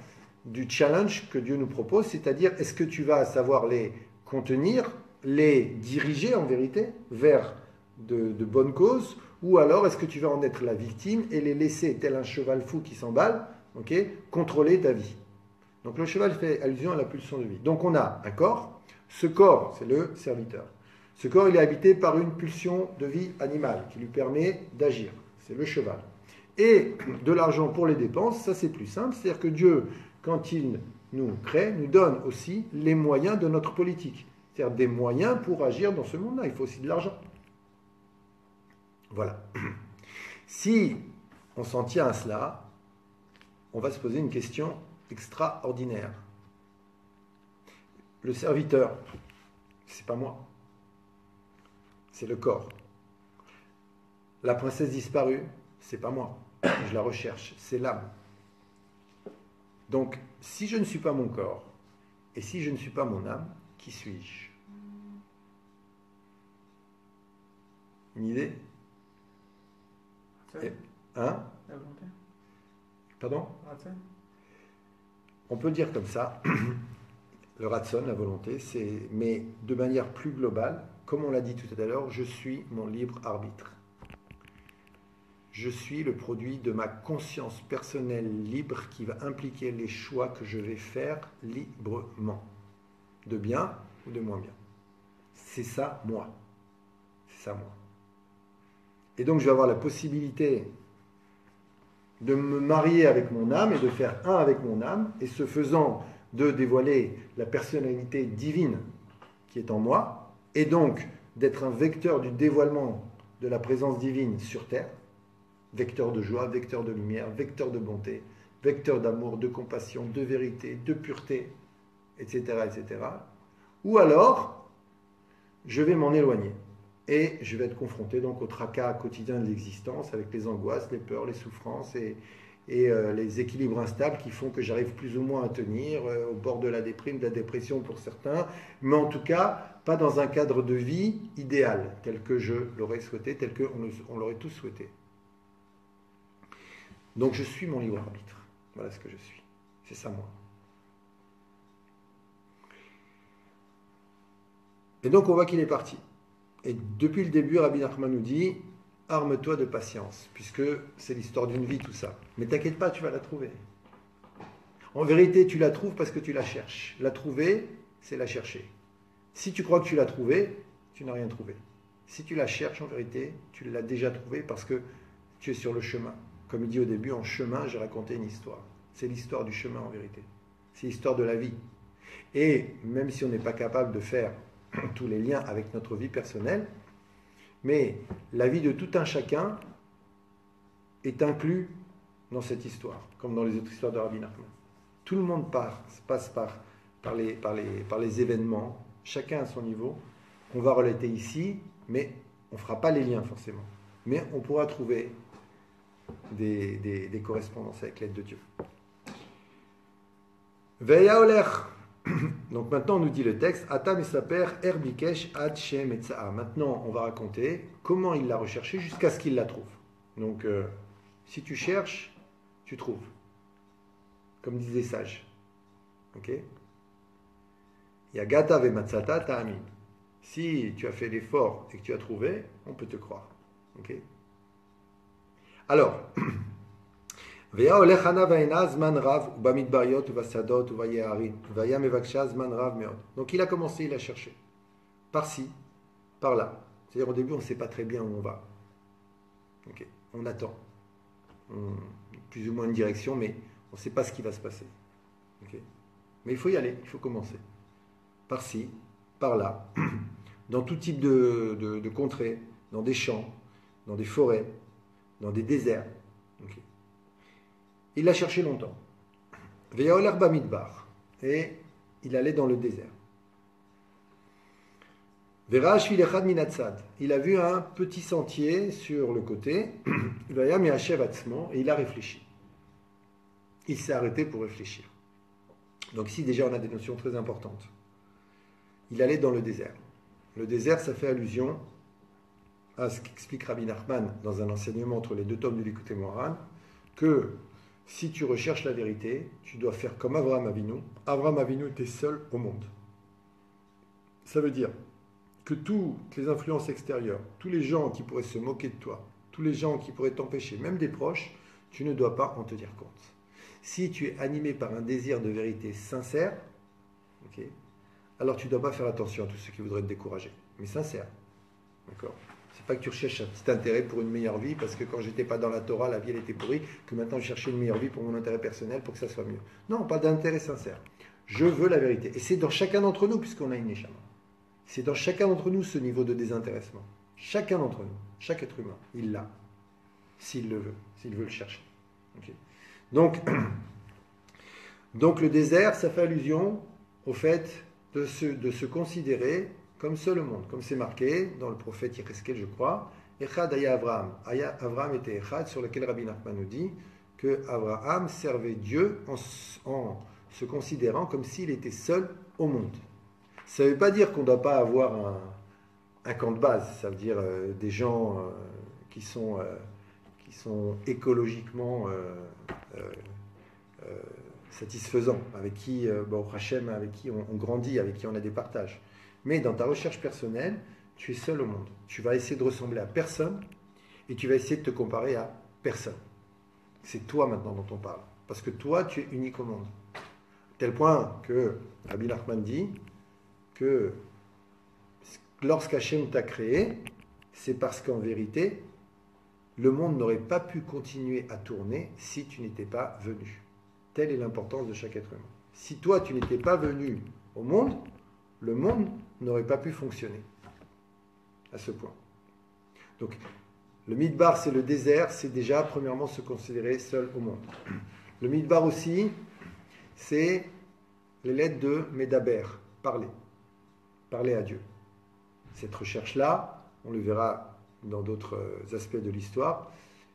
A: du challenge que Dieu nous propose, c'est-à-dire est-ce que tu vas savoir les contenir, les diriger en vérité vers de bonnes causes, ou alors est-ce que tu vas en être la victime et les laisser, tel un cheval fou qui s'emballe, okay, contrôler ta vie. Donc le cheval fait allusion à la pulsion de vie. Donc on a un corps, ce corps c'est le serviteur. Ce corps il est habité par une pulsion de vie animale qui lui permet d'agir, c'est le cheval. Et de l'argent pour les dépenses, ça c'est plus simple, c'est-à-dire que Dieu, quand il nous crée, nous donne aussi les moyens de notre politique. C'est-à-dire des moyens pour agir dans ce monde-là, il faut aussi de l'argent. Voilà. Si on s'en tient à cela, on va se poser une question extraordinaire. Le serviteur, c'est pas moi, c'est le corps. La princesse disparue, c'est pas moi, je la recherche, c'est l'âme. Donc, si je ne suis pas mon corps, Et si je ne suis pas mon âme, qui suis-je? Une idée?
C: Ratson,
A: Hein?
C: la volonté.
A: Pardon?
C: Ratson.
A: On peut le dire comme ça. Le ratson, la volonté, mais de manière plus globale, comme on l'a dit tout à l'heure, je suis mon libre arbitre. Je suis le produit de ma conscience personnelle libre qui va impliquer les choix que je vais faire librement, de bien ou de moins bien. C'est ça, moi. C'est ça, moi. Et donc, je vais avoir la possibilité de me marier avec mon âme et de faire un avec mon âme, et ce faisant, de dévoiler la personnalité divine qui est en moi, et donc d'être un vecteur du dévoilement de la présence divine sur terre, vecteur de joie, vecteur de lumière, vecteur de bonté, vecteur d'amour, de compassion, de vérité, de pureté, etc., etc. Ou alors, je vais m'en éloigner et je vais être confronté donc au tracas quotidien de l'existence avec les angoisses, les peurs, les souffrances et les équilibres instables qui font que j'arrive plus ou moins à tenir au bord de la déprime, de la dépression pour certains, mais en tout cas pas dans un cadre de vie idéal tel que je l'aurais souhaité, tel qu'on l'aurait tous souhaité. Donc je suis mon libre arbitre. Voilà ce que je suis. C'est ça moi. Et donc on voit qu'il est parti. Et depuis le début, Rabbi Nachman nous dit, arme-toi de patience, puisque c'est l'histoire d'une vie tout ça. Mais t'inquiète pas, tu vas la trouver. En vérité, tu la trouves parce que tu la cherches. La trouver, c'est la chercher. Si tu crois que tu l'as trouvée, tu n'as rien trouvé. Si tu la cherches, en vérité, tu l'as déjà trouvée parce que tu es sur le chemin. Comme il dit au début, en chemin, j'ai raconté une histoire. C'est l'histoire du chemin en vérité. C'est l'histoire de la vie. Et même si on n'est pas capable de faire tous les liens avec notre vie personnelle, mais la vie de tout un chacun est inclus dans cette histoire, comme dans les autres histoires de Rabbi Nachman. Tout le monde passe par les événements, chacun à son niveau, qu'on va relater ici, mais on ne fera pas les liens forcément. Mais on pourra trouver des correspondances avec l'aide de Dieu. Veya oler. Donc maintenant on nous dit le texte, Atam isaper erbikesh ad shem etza'a. Maintenant on va raconter comment il l'a recherché jusqu'à ce qu'il la trouve. Donc si tu cherches, tu trouves. Comme disent les sages. Ok? Yagata ve matzata ta'amin. Si tu as fait l'effort et que tu as trouvé, on peut te croire. Ok? Alors, donc il a commencé, il a cherché. Par-ci, par-là. C'est-à-dire au début, on ne sait pas très bien où on va. Okay. On attend. Plus ou moins une direction, mais on ne sait pas ce qui va se passer. Okay. Mais il faut y aller, il faut commencer. Par-ci, par-là, dans tout type de contrées, dans des champs, dans des forêts, dans des déserts. Okay. Il l'a cherché longtemps. Veyaoler bamidbar. Et il allait dans le désert. Verash vilechad minatzad. Il a vu un petit sentier sur le côté. Vayam yachev atzmo. Et il a réfléchi. Il s'est arrêté pour réfléchir. Donc ici déjà on a des notions très importantes. Il allait dans le désert. Le désert, ça fait allusion à ce qu'explique Rabbi Nachman dans un enseignement entre les deux tomes du Likutei Moharan, que si tu recherches la vérité, tu dois faire comme Avraham Avinu. Avraham Avinu était seul au monde. Ça veut dire que toutes les influences extérieures, tous les gens qui pourraient se moquer de toi, tous les gens qui pourraient t'empêcher, même des proches, tu ne dois pas en tenir compte. Si tu es animé par un désir de vérité sincère, okay, alors tu ne dois pas faire attention à tous ceux qui voudraient te décourager, mais sincère. D'accord ? C'est pas que tu recherches un petit intérêt pour une meilleure vie, parce que quand j'étais pas dans la Torah, la vie elle était pourrie, que maintenant je cherchais une meilleure vie pour mon intérêt personnel, pour que ça soit mieux. Non, pas d'intérêt sincère. Je veux la vérité. Et c'est dans chacun d'entre nous, puisqu'on a une neshama. C'est dans chacun d'entre nous ce niveau de désintéressement. Chacun d'entre nous, chaque être humain, il l'a. S'il le veut, s'il veut le chercher. Okay. Donc le désert, ça fait allusion au fait de se considérer comme seul au monde, comme c'est marqué dans le prophète Yecheskel, je crois. Echad aya Avraham. Avraham était Echad, sur lequel Rabbi Nachman nous dit que Avraham servait Dieu en se considérant comme s'il était seul au monde. Ça ne veut pas dire qu'on ne doit pas avoir un camp de base. Ça veut dire des gens qui sont écologiquement satisfaisants, avec qui, Baruch Hashem, avec qui on grandit, avec qui on a des partages. Mais dans ta recherche personnelle, tu es seul au monde. Tu vas essayer de ressembler à personne et tu vas essayer de te comparer à personne. C'est toi maintenant dont on parle. Parce que toi, tu es unique au monde. Tel point que Rabbi Nachman dit que lorsqu'Hachem t'a créé, c'est parce qu'en vérité, le monde n'aurait pas pu continuer à tourner si tu n'étais pas venu. Telle est l'importance de chaque être humain. Si toi, tu n'étais pas venu au monde, le monde n'aurait pas pu fonctionner. À ce point. Donc, le Midbar, c'est le désert, c'est déjà, premièrement, se considérer seul au monde. Le Midbar aussi, c'est les lettres de Medaber, parler. Parler à Dieu. Cette recherche-là, on le verra dans d'autres aspects de l'histoire,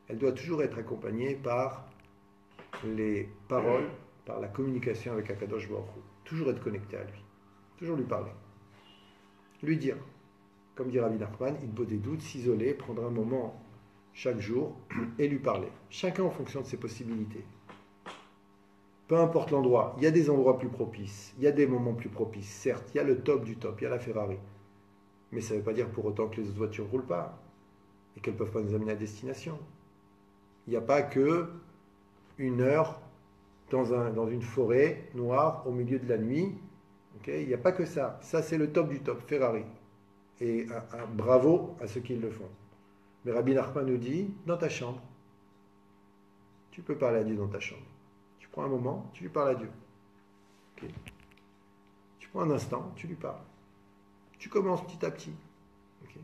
A: elle doit toujours être accompagnée par les paroles, par la communication avec Akadosh Baruch Hu. Toujours être connecté à lui. Toujours lui parler. Lui dire, comme dit Rabbi Nachman, il peut des doutes, s'isoler, prendre un moment chaque jour et lui parler. Chacun en fonction de ses possibilités. Peu importe l'endroit, il y a des endroits plus propices, il y a des moments plus propices. Certes, il y a le top du top, il y a la Ferrari. Mais ça ne veut pas dire pour autant que les autres voitures ne roulent pas et qu'elles ne peuvent pas nous amener à destination. Il n'y a pas que une heure dans une forêt noire au milieu de la nuit. Okay, il n'y a pas que ça. Ça, c'est le top du top, Ferrari. Et un bravo à ceux qui le font. Mais Rabbi Nachman nous dit, dans ta chambre, tu peux parler à Dieu dans ta chambre. Tu prends un moment, tu lui parles à Dieu. Okay. Tu prends un instant, tu lui parles. Tu commences petit à petit. Okay.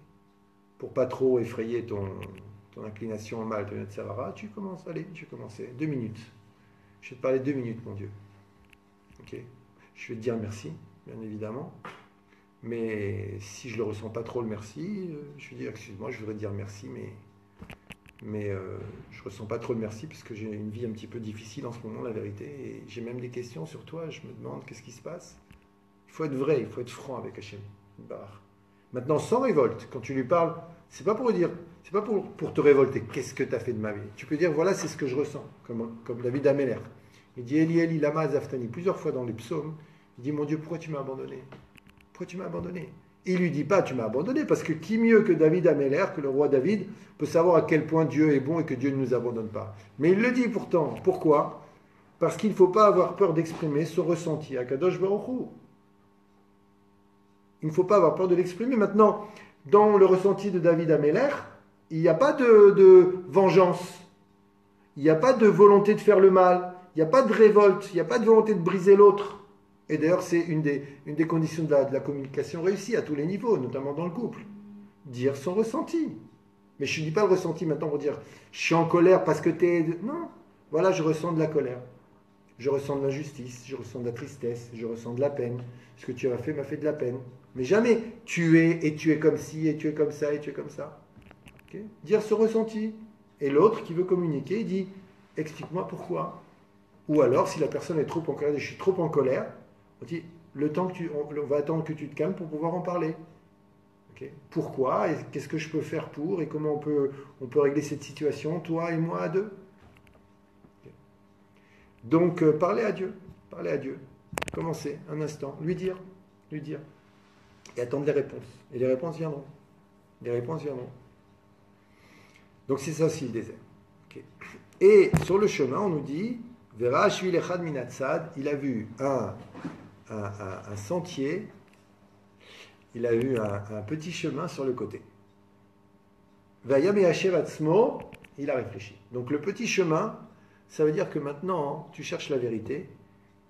A: Pour pas trop effrayer ton inclination au mal, ton etc. Tu commences, allez, je vais commencer. 2 minutes. Je vais te parler 2 minutes, mon Dieu. Okay. Je vais te dire merci, bien évidemment. Mais si je ne le ressens pas trop le merci, je vais dire excuse-moi, je voudrais te dire merci, mais je ne ressens pas trop le merci puisque j'ai une vie un petit peu difficile en ce moment, la vérité. Et j'ai même des questions sur toi, je me demande qu'est-ce qui se passe. Il faut être vrai, il faut être franc avec Hachem. Maintenant, sans révolte, quand tu lui parles, c'est pas pour lui dire, c'est pas pour te révolter, qu'est-ce que tu as fait de ma vie. Tu peux dire, voilà, c'est ce que je ressens, comme David Améler. Il dit, Eli, Eli, lama azaftani, plusieurs fois dans les psaumes, il dit, mon Dieu, pourquoi tu m'as abandonné? Pourquoi tu m'as abandonné? Il ne lui dit pas, tu m'as abandonné, parce que qui mieux que David Améler, que le roi David, peut savoir à quel point Dieu est bon et que Dieu ne nous abandonne pas. Mais il le dit pourtant. Pourquoi? Parce qu'il ne faut pas avoir peur d'exprimer son ressenti à Kadosh Baruch Hu. Il ne faut pas avoir peur de l'exprimer. Maintenant, dans le ressenti de David Améler, il n'y a pas de vengeance. Il n'y a pas de volonté de faire le mal. Il n'y a pas de révolte. Il n'y a pas de volonté de briser l'autre. Et d'ailleurs, c'est une des conditions de la communication réussie à tous les niveaux, notamment dans le couple. Dire son ressenti. Mais je ne dis pas le ressenti maintenant pour dire je suis en colère parce que tu es... Non. Voilà, je ressens de la colère. Je ressens de l'injustice. Je ressens de la tristesse. Je ressens de la peine. Ce que tu as fait m'a fait de la peine. Mais jamais tu es comme ci, et tu es comme ça, et tu es comme ça. Okay? Dire ce ressenti. Et l'autre qui veut communiquer, il dit explique-moi pourquoi. Ou alors, si la personne est trop en colère, je suis trop en colère, on dit on va attendre que tu te calmes pour pouvoir en parler. Okay? Pourquoi? Et qu'est-ce que je peux faire pour? Et comment on peut régler cette situation, toi et moi à deux? Okay. Donc, parler à Dieu. Parler à Dieu. Commencer un instant. Lui dire. Et attendre les réponses. Et les réponses viendront. Donc, c'est ça aussi le désert. Okay. Et sur le chemin, on nous dit Vera Shvil Echad Minatzad, il a vu un sentier, il a eu un petit chemin sur le côté. Vayam Yasher Atzmo, il a réfléchi. Donc le petit chemin, ça veut dire que maintenant, tu cherches la vérité.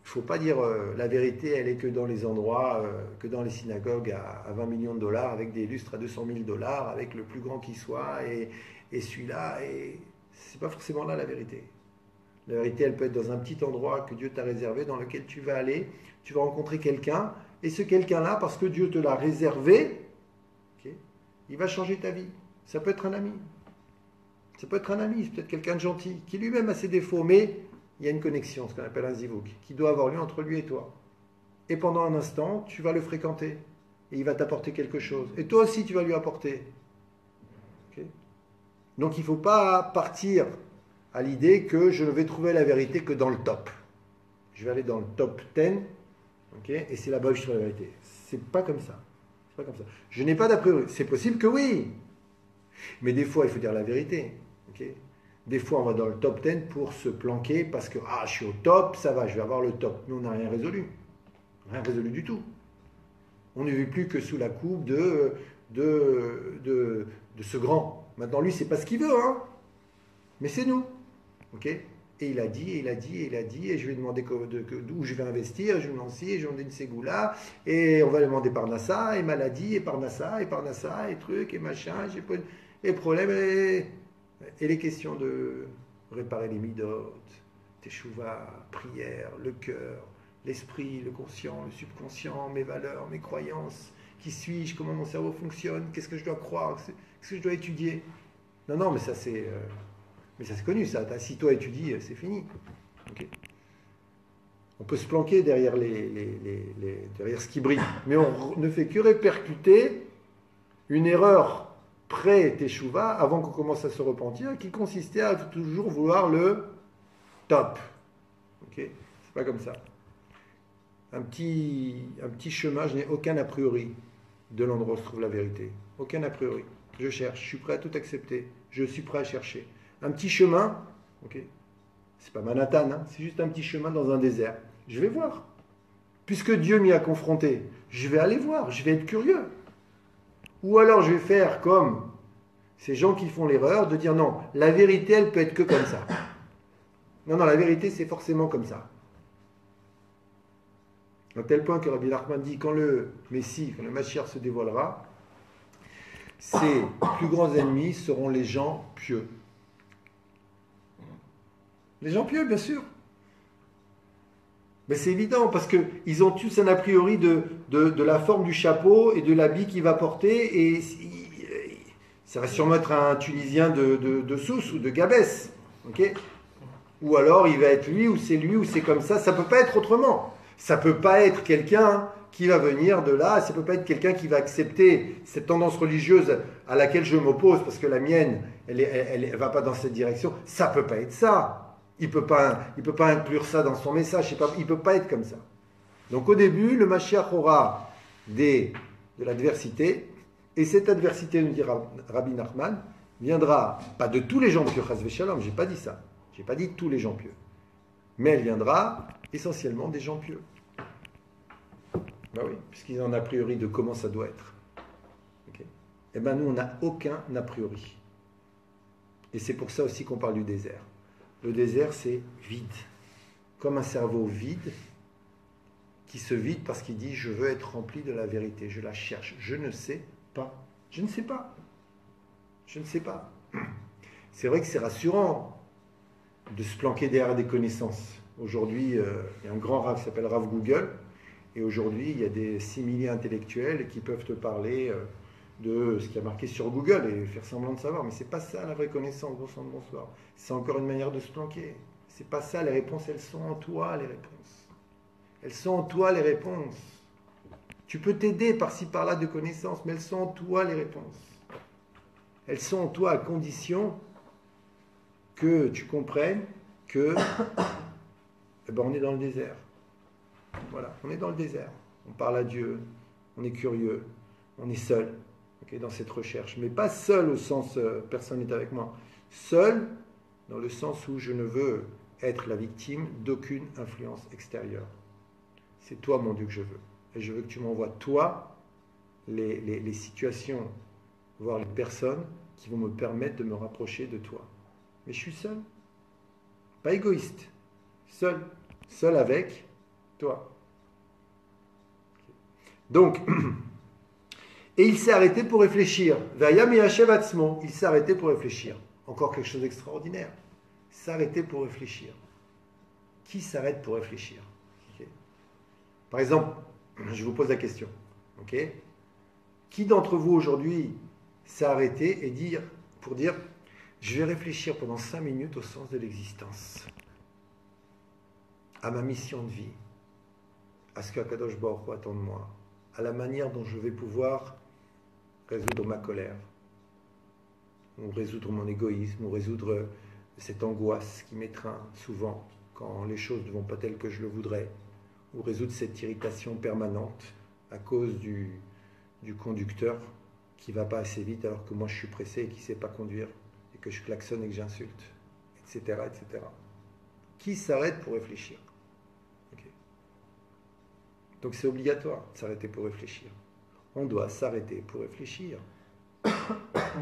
A: Il ne faut pas dire la vérité, elle est que dans les endroits, que dans les synagogues à 20 millions de dollars, avec des lustres à 200 000 dollars, avec le plus grand qui soit, et celui-là, et c'est pas forcément là la vérité. La vérité, elle peut être dans un petit endroit que Dieu t'a réservé, dans lequel tu vas aller, tu vas rencontrer quelqu'un, et ce quelqu'un-là, parce que Dieu te l'a réservé, okay, il va changer ta vie. Ça peut être un ami. Ça peut être un ami, c'est peut-être quelqu'un de gentil, qui lui-même a ses défauts, mais il y a une connexion, ce qu'on appelle un zivouk, qui doit avoir lieu entre lui et toi. et pendant un instant, tu vas le fréquenter. Et il va t'apporter quelque chose. Et toi aussi, tu vas lui apporter. Okay? Donc, il ne faut pas partir à l'idée que je ne vais trouver la vérité que dans le top. Je vais aller dans le top 10, okay, et c'est là-bas que je trouve la vérité. C'est pas comme ça. C'est pas comme ça. Je n'ai pas d'a priori. C'est possible que oui. Mais des fois, il faut dire la vérité. Okay? Des fois, on va dans le top 10 pour se planquer parce que je suis au top, ça va, je vais avoir le top. Mais on n'a rien résolu. Rien résolu du tout. On ne vit plus que sous la coupe de ce grand. Maintenant, lui, c'est pas ce qu'il veut, hein. Mais c'est nous. Okay, et il a dit, et je lui ai demandé d'où je vais investir, et je lui ai demandé et je lui ai demandé une ségoula, et on va lui demander par Nassa, et maladie, et par Nassa, et trucs, et machin, et problème, et les questions de réparer les midotes, teshuva, prière, le cœur, l'esprit, le conscient, le subconscient, mes valeurs, mes croyances, qui suis-je, comment mon cerveau fonctionne, qu'est-ce que je dois croire, qu'est-ce que je dois étudier. Non, mais ça c'est connu, ça. Si toi étudies, c'est fini. Okay. On peut se planquer derrière, derrière ce qui brille, mais on ne fait que répercuter une erreur pré-teshuva, avant qu'on commence à se repentir, qui consistait à toujours vouloir le top. Okay. C'est pas comme ça. Un petit chemin, je n'ai aucun a priori de l'endroit où se trouve la vérité. Aucun a priori. Je cherche, je suis prêt à tout accepter. Je suis prêt à chercher. Un petit chemin, okay, c'est pas Manhattan, hein, c'est juste un petit chemin dans un désert. Je vais voir. Puisque Dieu m'y a confronté, je vais aller voir, je vais être curieux. Ou alors je vais faire comme ces gens qui font l'erreur de dire non, la vérité, elle peut être que comme ça. Non, la vérité, c'est forcément comme ça. À tel point que Rabbi Nachman dit, quand le Messie, quand le Mashiach se dévoilera, ses plus grands ennemis seront les gens pieux. Les gens pieux, bien sûr. Mais c'est évident, parce qu'ils ont tous un a priori de la forme du chapeau et de l'habit qu'il va porter, et ça va sûrement être un Tunisien de Sousse ou de Gabès. Okay, ou alors il va être lui, ou c'est comme ça. Ça ne peut pas être autrement. Ça ne peut pas être quelqu'un qui va venir de là, ça ne peut pas être quelqu'un qui va accepter cette tendance religieuse à laquelle je m'oppose, parce que la mienne, elle ne va pas dans cette direction. Ça ne peut pas être ça. Il ne peut pas inclure ça dans son message. Il ne peut pas être comme ça. Donc au début, le Mashiach aura de l'adversité, et cette adversité, nous dit Rabbi Nachman, viendra, pas de tous les gens pieux, chas v'shalom, je n'ai pas dit ça. Je n'ai pas dit tous les gens pieux. Mais elle viendra essentiellement des gens pieux. Ben oui, puisqu'ils ont un a priori de comment ça doit être. Okay. Et bien nous, on n'a aucun a priori. Et c'est pour ça aussi qu'on parle du désert. Le désert, c'est vide. Comme un cerveau vide, qui se vide parce qu'il dit « je veux être rempli de la vérité, je la cherche, je ne sais pas. Je ne sais pas. Je ne sais pas. » C'est vrai que c'est rassurant de se planquer derrière des connaissances. Aujourd'hui, il y a un grand Rav qui s'appelle Rav Google, et aujourd'hui, il y a des similés intellectuels qui peuvent te parler de ce qui a marqué sur Google et faire semblant de savoir. Mais c'est pas ça la vraie connaissance, bon sang de bonsoir. C'est encore une manière de se planquer. C'est pas ça, les réponses, elles sont en toi, les réponses. Elles sont en toi, les réponses. Tu peux t'aider par-ci, par-là de connaissances, mais elles sont en toi, les réponses. Elles sont en toi à condition que tu comprennes que on est dans le désert. Voilà, on est dans le désert. On parle à Dieu, on est curieux, on est seul, okay, dans cette recherche. Mais pas seul au sens personne n'est avec moi. Seul dans le sens où je ne veux être la victime d'aucune influence extérieure. C'est toi, mon Dieu, que je veux. Et je veux que tu m'envoies, toi, les situations, voire les personnes qui vont me permettre de me rapprocher de toi. Mais je suis seul. Pas égoïste. Seul. Seul avec toi. Donc, et il s'est arrêté pour réfléchir. Il s'est arrêté pour réfléchir. Encore quelque chose d'extraordinaire. S'arrêter pour réfléchir. Qui s'arrête pour réfléchir? Okay. Par exemple, je vous pose la question. Okay. Qui d'entre vous aujourd'hui s'est arrêté pour dire je vais réfléchir pendant 5 minutes au sens de l'existence, à ma mission de vie, à ce qu'Akadosh Baruch Hu attend de moi, à la manière dont je vais pouvoir résoudre ma colère, ou résoudre mon égoïsme, ou résoudre cette angoisse qui m'étreint souvent quand les choses ne vont pas telles que je le voudrais, ou résoudre cette irritation permanente à cause du conducteur qui ne va pas assez vite alors que moi je suis pressé et qui ne sait pas conduire, et que je klaxonne et que j'insulte, etc., etc. Qui s'arrête pour réfléchir? Okay. Donc c'est obligatoire de s'arrêter pour réfléchir. On doit s'arrêter pour réfléchir.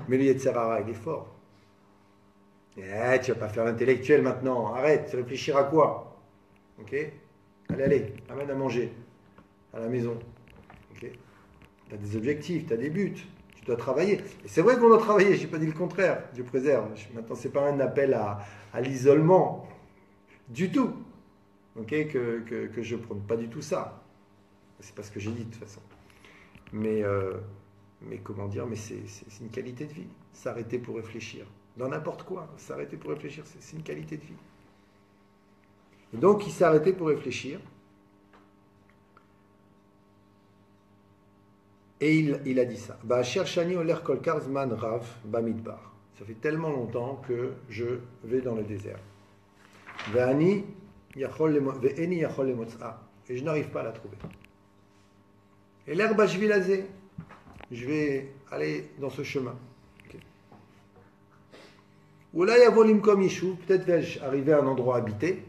A: Mais le Yetzer Hara, il est fort. Tu vas pas faire l'intellectuel maintenant, arrête, réfléchir à quoi? Ok? Allez, amène à manger à la maison. Ok? Tu as des objectifs, tu as des buts, tu dois travailler. Et c'est vrai qu'on doit travailler, je n'ai pas dit le contraire, Dieu préserve. Maintenant, ce n'est pas un appel à l'isolement du tout. Ok? Que je prône pas du tout ça. C'est pas ce que j'ai dit de toute façon. Mais comment dire, mais c'est une qualité de vie. S'arrêter pour réfléchir. Dans n'importe quoi, s'arrêter pour réfléchir, c'est une qualité de vie. Et donc, il s'est arrêté pour réfléchir. Et il a dit ça. Cherchani oler kol karzman rav bamidbar. Ça fait tellement longtemps que je vais dans le désert. Ve'eni yachol lemotza. Et je n'arrive pas à la trouver. Et l'herbe ashvilazé. Je vais aller dans ce chemin. Ou là, peut-être vais-je arriver à un endroit habité.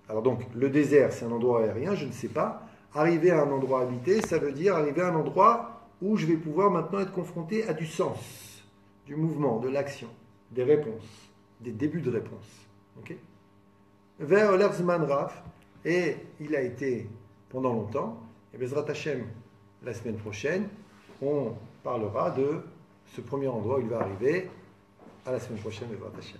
A: Alors donc, le désert, c'est un endroit aérien, je ne sais pas. Arriver à un endroit habité, ça veut dire arriver à un endroit où je vais pouvoir maintenant être confronté à du sens, du mouvement, de l'action, des réponses, des débuts de réponses. Okay? Vers Olerzman Raf, et il a été pendant longtemps, et Bezrat Hashem, la semaine prochaine, on parlera de ce premier endroit où il va arriver à la semaine prochaine, Bezrat Hashem.